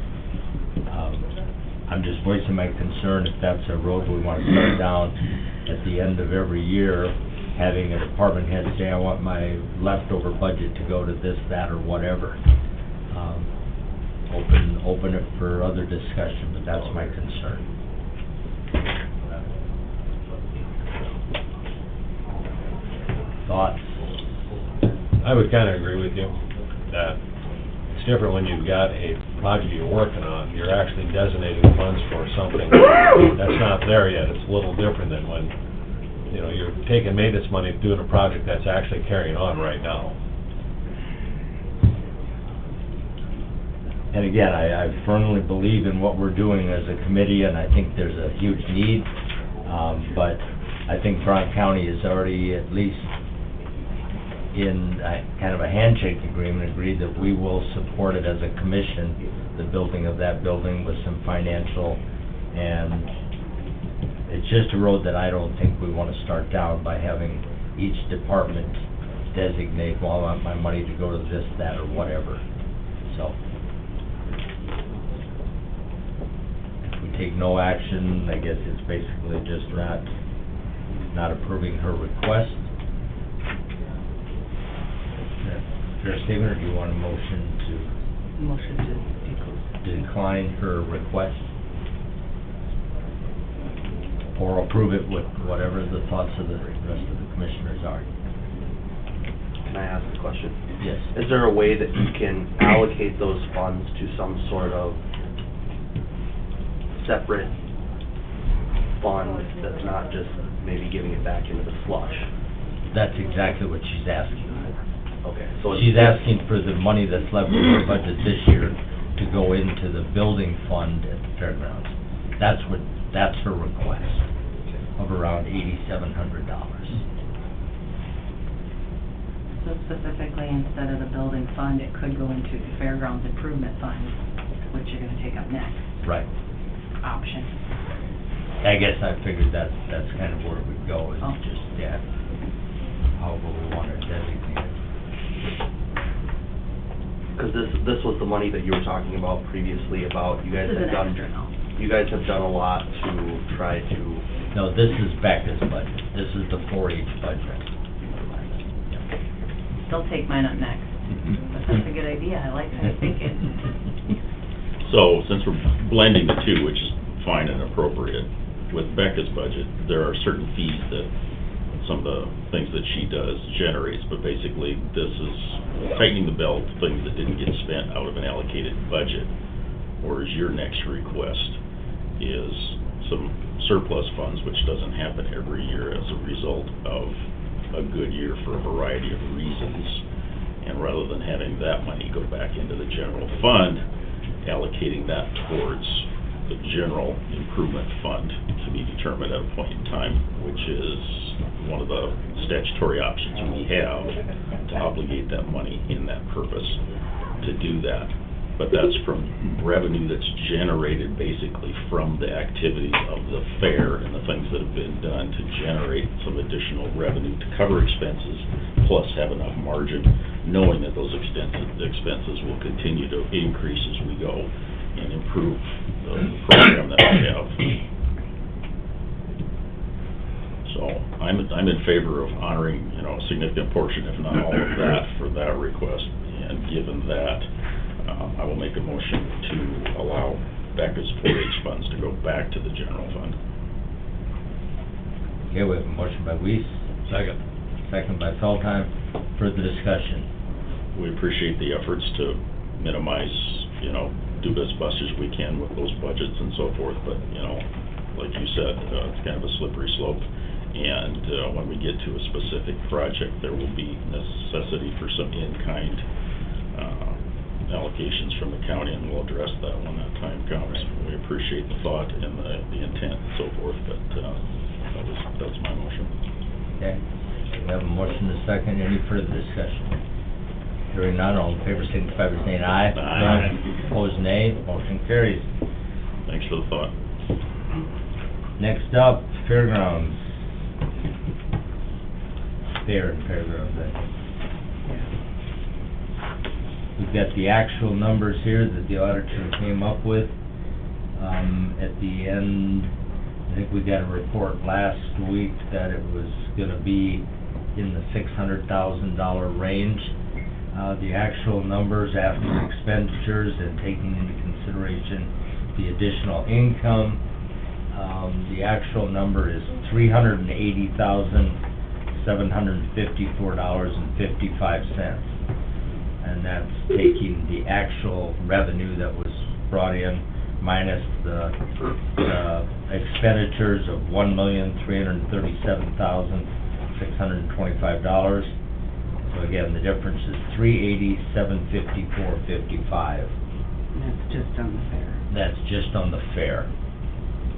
I'm just voicing my concern if that's a road we want to start down at the end of every year, having a department head say, I want my leftover budget to go to this, that, or whatever. Open it for other discussion, but that's my concern. Thoughts? I would kinda agree with you, that it's different when you've got a project you're working on, you're actually designating funds for something that's not there yet. It's a little different than when, you know, you're taking maintenance money, doing a project that's actually carrying on right now. And again, I firmly believe in what we're doing as a committee, and I think there's a huge need. But I think Brown County is already, at least in kind of a handshake agreement, agreed that we will support it as a commission, the building of that building with some financial, and it's just a road that I don't think we want to start down by having each department designate, well, I want my money to go to this, that, or whatever. So, if we take no action, I guess it's basically just not approving her request. Fair statement, or do you want a motion Motion to to decline her request? Or approve it with whatever the thoughts of the rest of the commissioners are? Can I ask a question? Yes. Is there a way that you can allocate those funds to some sort of separate fund that's not just maybe giving it back into the slush? That's exactly what she's asking. Okay, so She's asking for the money that's left in her budget this year to go into the building fund at the fairgrounds. That's her request, of around $8,700. So specifically, instead of the building fund, it could go into the fairgrounds improvement fund, which you're gonna take up next, Right. option. I guess I figured that's kind of where it would go, is Oh. just, yeah, however we want to designate it. Because this was the money that you were talking about previously about, you guys This is have an done, extra now. you guys have done a lot to try to, No, this is Becca's budget. This is the 4-H budget. They'll take mine up next. But that's a good idea, I like how you're thinking. So, since we're blending the two, which is fine and appropriate, with Becca's budget, there are certain fees that some of the things that she does generates, but basically, this is tightening the belt, things that didn't get spent out of an allocated budget. Whereas your next request is some surplus funds, which doesn't happen every year as a result of a good year for a variety of reasons. And rather than having that money go back into the general fund, allocating that towards the general improvement fund to be determined at a point in time, which is one of the statutory options we have to obligate that money in that purpose to do that. But that's from revenue that's generated basically from the activities of the fair and the things that have been done to generate some additional revenue to cover expenses, plus have enough margin, knowing that those expenses will continue to increase as we go and improve the program that we have. So I'm in favor of honoring, a significant portion, if not all of that, for that request. And given that, I will make a motion to allow Becca's 4-H funds to go back to the general fund. Okay, we have a motion by Weiss. Second. Second by Feldheim. Further discussion? We appreciate the efforts to minimize, do as best as we can with those budgets and so forth, but, like you said, it's kind of a slippery slope. And when we get to a specific project, there will be necessity for some in-kind allocations from the county, and we'll address that when that time comes. We appreciate the thought and the intent and so forth, but that's my motion. Okay. We have a motion and a second. Any further discussion? Hearing none, all in favor signify by saying aye. Aye. Opposed, nay. Motion carries. Thanks for the thought. Next up, fairgrounds. Fair and fairgrounds, I think. We've got the actual numbers here that the auditor came up with. At the end, I think we got a report last week that it was gonna be in the $600,000 range. The actual numbers after expenditures and taking into consideration the additional income, the actual number is $380,754.55. And that's taking the actual revenue that was brought in minus the expenditures of $1,337,625. So again, the difference is $380,754.55. And that's just on the fair. That's just on the fair.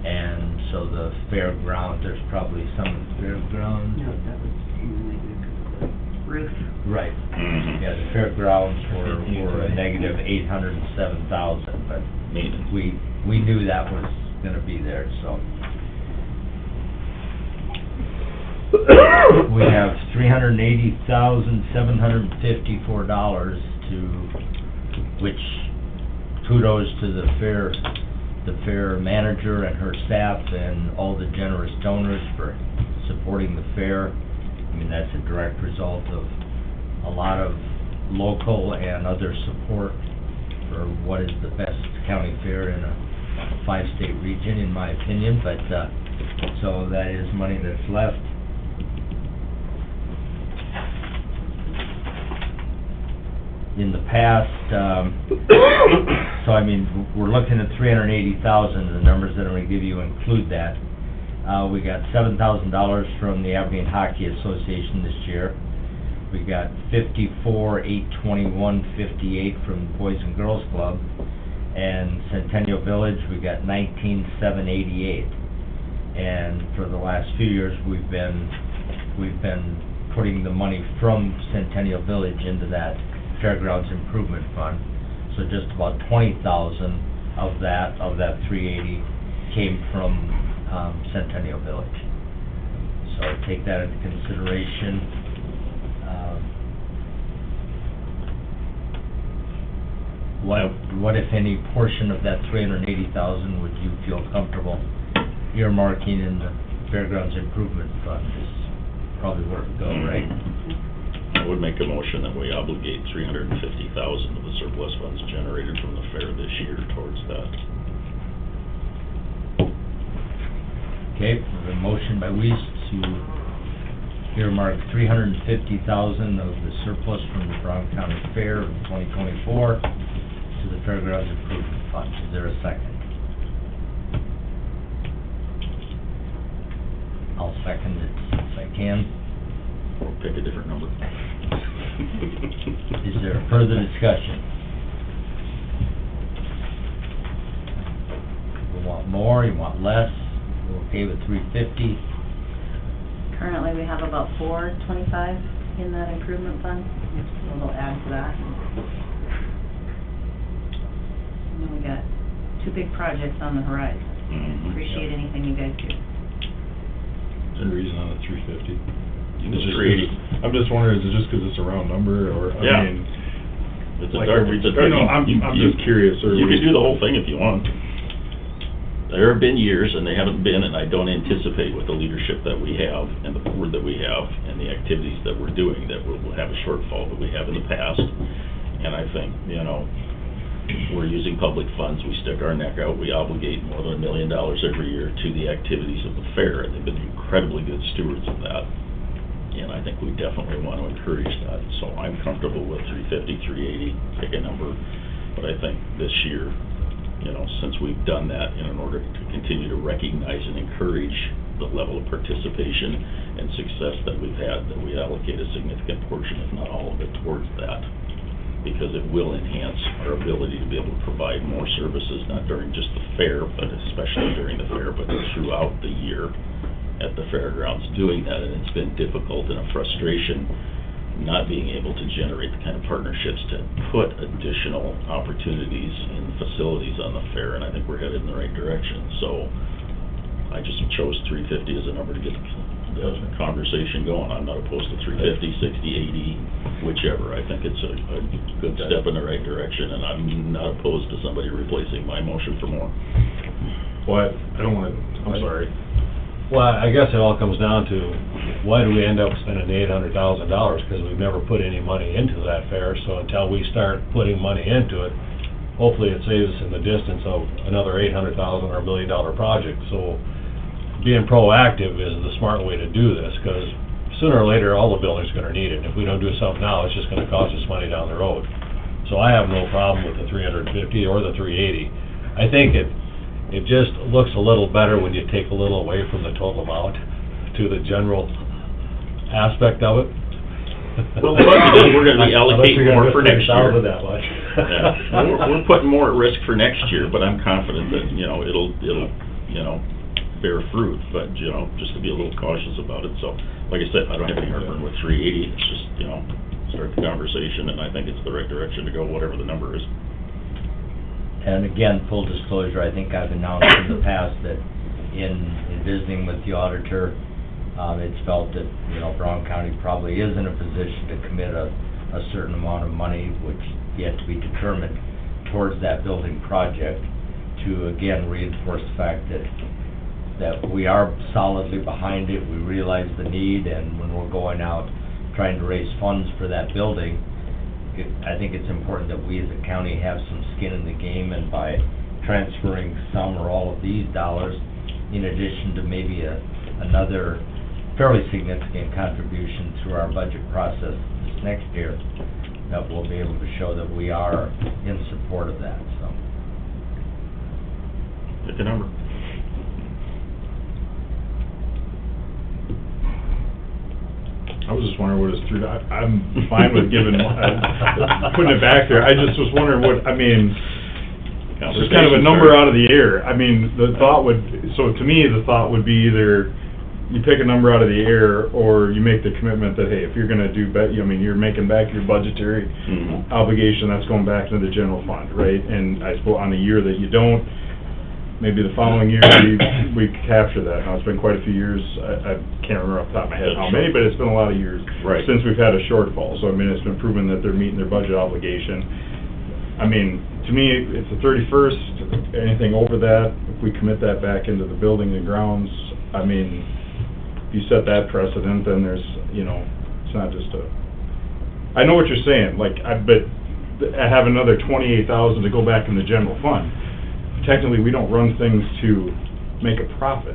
And so the fairground, there's probably some fairground. No, that was roof. Right. Yeah, the fairgrounds were a negative $807,000, but we knew that was gonna be there, so. We have $380,754 which kudos to the fair manager and her staff and all the generous donors for supporting the fair. I mean, that's a direct result of a lot of local and other support for what is the best county fair in a 5-state region, in my opinion, but, so that is money that's left. In the past, so I mean, we're looking at $380,000, the numbers that I'm gonna give you include that. We got $7,000 from the Aberdeen Hockey Association this year. We got $54,821.58 from Boys and Girls Club. And Centennial Village, we got $19,788. And for the last few years, we've been putting the money from Centennial Village into that Fairgrounds Improvement Fund. So just about 20,000 of that 380 came from, Centennial Village. So take that into consideration. What if any portion of that 380,000 would you feel comfortable earmarking in the Fairgrounds Improvement Fund? Is probably where it go, right? I would make a motion that we obligate $350,000 of the surplus funds generated from the fair this year towards that. Okay, we have a motion by Weiss to earmark $350,000 of the surplus from the Brown County Fair in 2024 to the Fairgrounds Improvement Fund. Is there a second? I'll second it if I can. Or pick a different number. Is there further discussion? You want more, you want less? You okay with 350? Currently, we have about 425 in that improvement fund, so we'll add to that. And then we got 2 big projects on the horizon. Appreciate anything you guys do. Is there a reason on the 350? It's Is it- 380. I'm just wondering, is it just 'cause it's a round number, or, Yeah. I mean... It's a like, dark, are we- it's a you dark. know, I'm just curious, or... You could do the whole thing if you want. There have been years, and they haven't been, and I don't anticipate with the leadership that we have, and the board that we have, and the activities that we're doing, that we'll have a shortfall that we have in the past. And I think, you know, we're using public funds, we stick our neck out, we obligate more than $1 million every year to the activities of the fair, and they've been incredibly good stewards of that. And I think we definitely want to encourage that. So I'm comfortable with 350, 380, pick a number. But I think this year, you know, since we've done that, and in order to continue to recognize and encourage the level of participation and success that we've had, that we allocate a significant portion, if not all of it, towards that. Because it will enhance our ability to be able to provide more services, not during just the fair, but especially during the fair, but throughout the year at the fairgrounds doing that. And it's been difficult and a frustration not being able to generate the kind of partnerships to put additional opportunities in the facilities on the fair, and I think we're headed in the right direction. So I just chose 350 as a number to get the conversation going. I'm not opposed to 350, 60, 80, whichever. I think it's a good step in the right direction, and I'm not opposed to somebody replacing my motion for more. Well, I don't want to, I'm sorry. Well, I guess it all comes down to, why do we end up spending $800,000? Because we've never put any money into that fair, so until we start putting money into it, hopefully it saves us in the distance of another $800,000 or $1 million project. So being proactive is the smart way to do this, because sooner or later, all the buildings are gonna need it. And if we don't do something now, it's just gonna cost us money down the road. So I have no problem with the 350 or the 380. I think it just looks a little better when you take a little away from the total amount to the general aspect of it. Well, the budget is, we're gonna be allocating more for next year. That much. Yeah. We're putting more at risk for next year, but I'm confident that, you know, it'll, you know, bear fruit, but, you know, just to be a little cautious about it. So, like I said, I don't have any heartburn with 380, it's just, you know, start the conversation, and I think it's the right direction to go, whatever the number is. And again, full disclosure, I think I've announced in the past that in visiting with the auditor, it's felt that, you know, Brown County probably is in a position to commit a certain amount of money, which yet to be determined, towards that building project, to again reinforce the fact that we are solidly behind it, we realize the need, and when we're going out trying to raise funds for that building, I think it's important that we as a county have some skin in the game, and by transferring some or all of these dollars, in addition to maybe another fairly significant contribution through our budget process this next year, that we'll be able to show that we are in support of that, so. Pick a number. I was just wondering what it's through, I'm fine with giving, putting it back there. I just was wondering what, I mean, it's just kind of a number out of the air. I mean, the thought would, so to me, the thought would be either you pick a number out of the air, or you make the commitment that, hey, if you're gonna do you're making back your budgetary obligation, that's going back into the general fund, right? And I suppose on the year that you don't, maybe the following year, we capture that. Now, it's been quite a few years, I can't remember off the top of my head how many, but it's been a lot of years Right. since we've had a shortfall. So, I mean, it's been proven that they're meeting their budget obligation. I mean, to me, it's the 31st, anything over that, if we commit that back into the building and grounds, I mean, if you set that precedent, then there's, it's not just I know what you're saying, but I have another 28,000 to go back in the general fund. Technically, we don't run things to make a profit,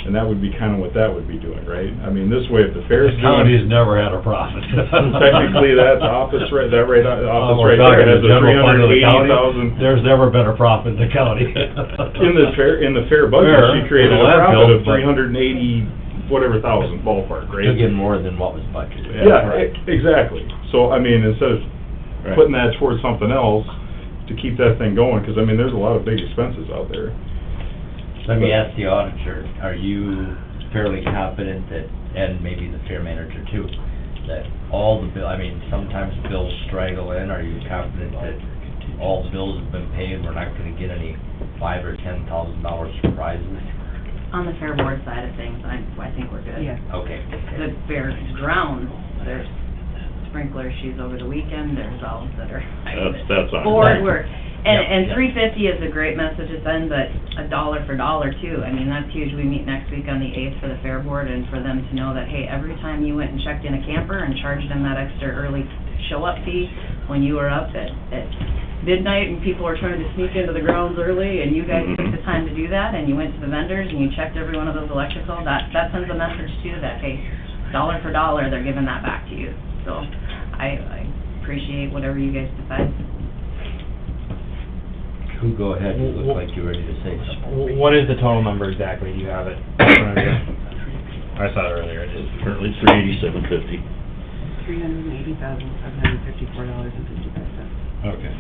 and that would be kind of what that would be doing, right? I mean, this way, if the fair's The doing... county's never had a profit. Technically, that's office right there We're has talking a the general fund of the county. 380,000. There's never been a profit in the county. In the fair budget, Fair, she created a landfill, profit of but- 380 whatever thousand ballpark, right? Again, more than what was budgeted. Yeah, exactly. So, I mean, instead of Right. putting that towards something else to keep that thing going, because, I mean, there's a lot of big expenses out there. Let me ask the auditor, are you fairly confident that, and maybe the fair manager too, that all the sometimes bills straggle in, are you confident that all bills have been paid, we're not gonna get any $5,000 or $10,000 surprises? On the fair board side of things, I think we're good. Yeah. Okay. The fair grounds, there's sprinkler issues over the weekend, there's valves that are, That's on. board work. Yep, And yep. $350 is a great message to send, but a dollar for dollar too. I mean, that's huge. We meet next week on the 8th for the fair board, and for them to know that, hey, every time you went and checked in a camper and charged them that extra early show-up fee, when you were up at midnight and people were trying to sneak into the grounds early, and you guys took the time to do that, and you went to the vendors and you checked every one of those electrical, that sends a message too, that, hey, dollar for dollar, they're giving that back to you. So I appreciate whatever you guys decide. Who, go ahead, you look like you're ready to say something. What is the total number exactly? Do you have it in front of you? I saw it earlier. It is Currently $387.50. $387,754.55. Okay.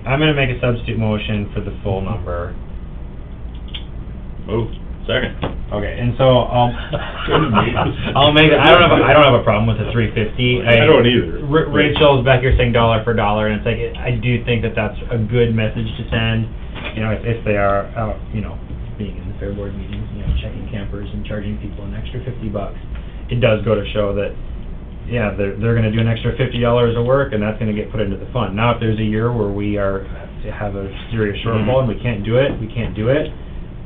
I'm gonna make a substitute motion for the full number. Move. Second. Okay, and so I'll make it, I don't have a problem with the 350. I don't either. Rachel's back here saying dollar for dollar, and it's like, I do think that that's a good message to send, if they are out, being in the fair board meetings, checking campers and charging people an extra $50. It does go to show that, yeah, they're gonna do an extra $50 of work, and that's gonna get put into the fund. Now, if there's a year where we have a serious shortfall and we can't do it, we can't do it.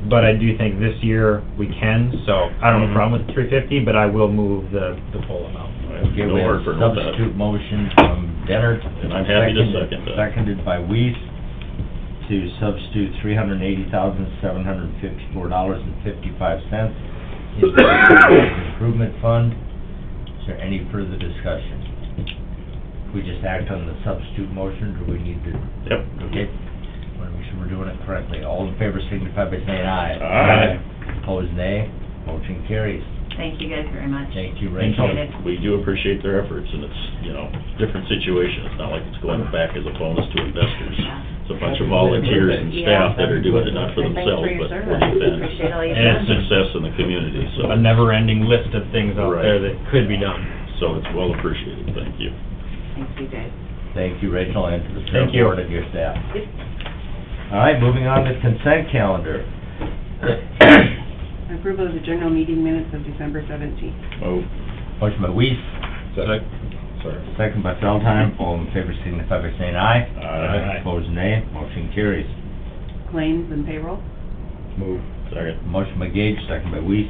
But I do think this year we can, so I don't have a problem with the 350, but I will move the full amount. Okay, No we have word for a no better. substitute motion from Dennert. And I'm happy to second that. Seconded by Weiss to substitute $380,754.55 into the improvement fund. Is there any further discussion? We just act on the substitute motion, or we need to? Yep. Okay. Want to make sure we're doing it correctly. All in favor signify by saying aye. Aye. Opposed, nay. Motion carries. Thank you guys very much. Thank you, Rachel. Appreciate it. We do appreciate their efforts, and it's, different situation. It's not like it's going back as a bonus to investors. It's a bunch of volunteers and staff that are doing it not for Thanks themselves, for your but for service. the event. Appreciate all you've And done. Success in the community, so. A never-ending list of things out Right. there that could be done. So it's well appreciated, thank you. Thanks, you guys. Thank you, Rachel, and to the fair Thank you. board and your staff. All right, moving on to consent calendar. Approval of the general meeting minutes of December 17th. Move. Motion by Weiss, Sorry. second by Feldheim. All in favor signify by saying aye. Aye. Opposed, nay. Motion carries. Claims and payroll. Move. Second. Motion by Gage, second by Weiss.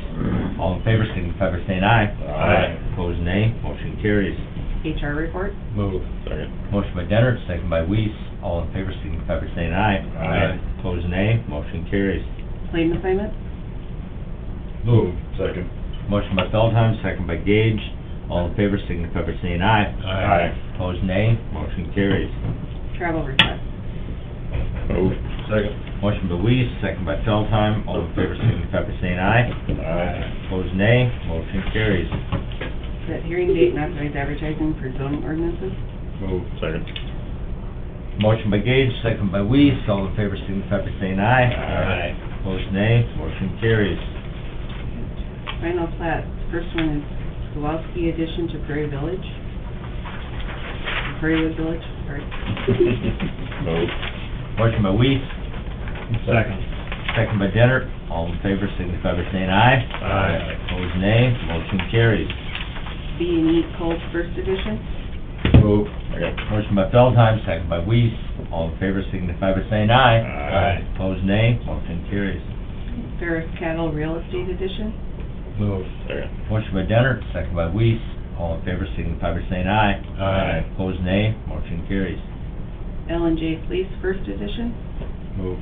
All in favor signify by saying aye. Aye. Opposed, nay. Motion carries. HR report. Move. Second. Motion by Dennert, second by Weiss. All in favor signify by saying aye. Aye. Opposed, nay. Motion carries. Claim assignment. Move. Second. Motion by Feldheim, second by Gage. All in favor signify by saying aye. Aye. Opposed, nay. Motion carries. Travel request. Move. Second. Motion by Weiss, second by Feldheim. All in favor signify by saying aye. Aye. Opposed, nay. Motion carries. Set hearing date and authorize advertising for zoning ordinances. Move. Second. Motion by Gage, second by Weiss. All in favor signify by saying aye. Aye. Opposed, nay. Motion carries. Final plat, first one is Kowalski addition to Prairie Village. Prairiewood Village, sorry. Motion by Weiss, Second. second by Dennert. All in favor signify by saying aye. Aye. Opposed, nay. Motion carries. B and E Cole first edition. Move. Motion by Feldheim, second by Weiss. All in favor signify by saying aye. Aye. Opposed, nay. Motion carries. Ferris Cattle Real Estate Edition. Move. Motion by Dennert, second by Weiss. All in favor signify by saying aye. Aye. Opposed, nay. Motion carries. L&J Fleece first edition. Move.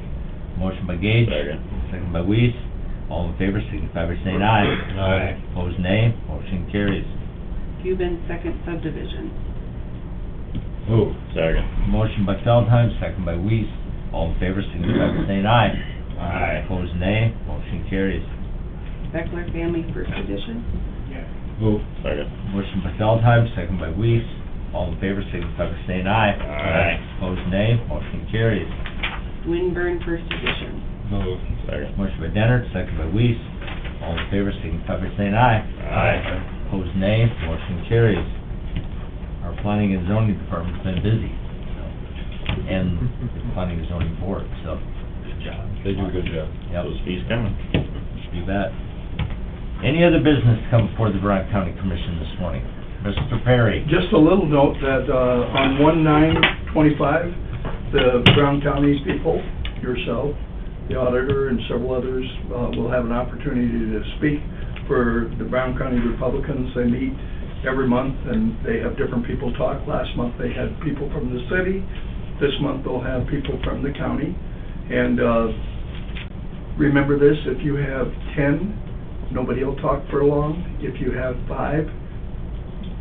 Motion by Gage, second by Weiss. All in favor signify by saying aye. Aye. Opposed, nay. Motion carries. Cuban second subdivision. Move. Motion by Feldheim, second by Weiss. All in favor signify by saying aye. Aye. Opposed, nay. Motion carries. Beckler Family first edition. Move. Motion by Feldheim, second by Weiss. All in favor signify by saying aye. Aye. Opposed, nay. Motion carries. Winburn first edition. Move. Motion by Dennert, second by Weiss. All in favor signify by saying aye. Aye. Opposed, nay. Motion carries. Our planning and zoning department's been busy, so, and the planning and zoning board, so, good job. They do a good job. Yep. Those fees coming. You bet. Any other business come before the Brown County Commission this morning? Mr. Perry? Just a little note that, on 1/9/25, the Brown County people, yourself, the auditor, and several others, will have an opportunity to speak for the Brown County Republicans. They meet every month, and they have different people talk. Last month, they had people from the city. This month, they'll have people from the county. And, remember this, if you have 10, nobody will talk for long. If you have 5,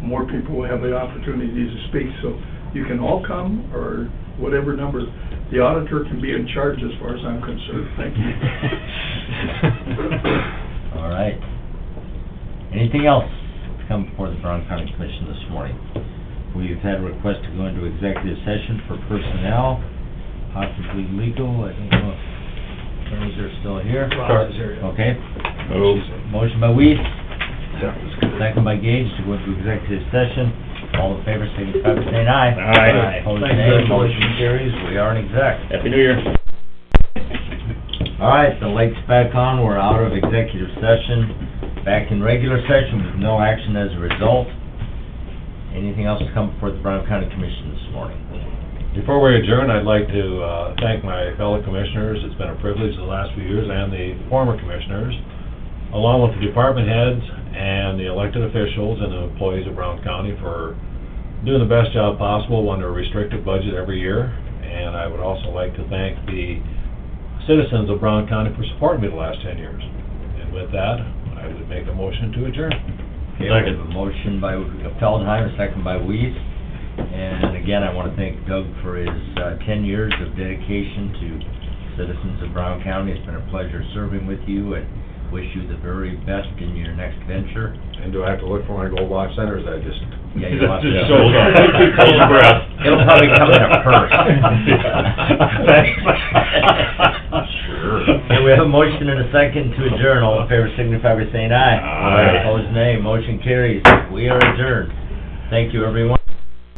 more people will have the opportunity to speak. So you can all come, or whatever number. The auditor can be in charge as far as I'm concerned. Thank you. All right. Anything else to come before the Brown County Commission this morning? We've had a request to go into executive session for personnel, possibly legal. I don't know if attorneys are still here. Ross is here. Okay. Motion by Weiss, second by Gage to go into executive session. All in favor, signify by saying aye. Aye. Opposed, Thanks, nay. everybody. Motion carries. We are in exec. Happy New Year. All right, the light's back on. We're out of executive session. Back in regular session with no action as a result. Anything else to come before the Brown County Commission this morning? Before we adjourn, I'd like to thank my fellow commissioners. It's been a privilege the last few years, and the former commissioners, along with the department heads and the elected officials and the employees of Brown County for doing the best job possible under a restricted budget every year. And I would also like to thank the citizens of Brown County for supporting me the last 10 years. And with that, I would make a motion to adjourn. Okay, we have a motion by Feldheim, a second by Weiss. And again, I want to thank Doug for his 10 years of dedication to citizens of Brown County. It's been a pleasure serving with you, and wish you the very best in your next venture. And do I have to look for my gold watch center, or is that just... Yeah, you'll have to. Just Hold on. Hold your breath. It'll probably come in a purse. Sure. And we have a motion and a second to adjourn. All in favor signify by saying aye. Aye. Opposed, nay. Motion carries. We are adjourned. Thank you, everyone.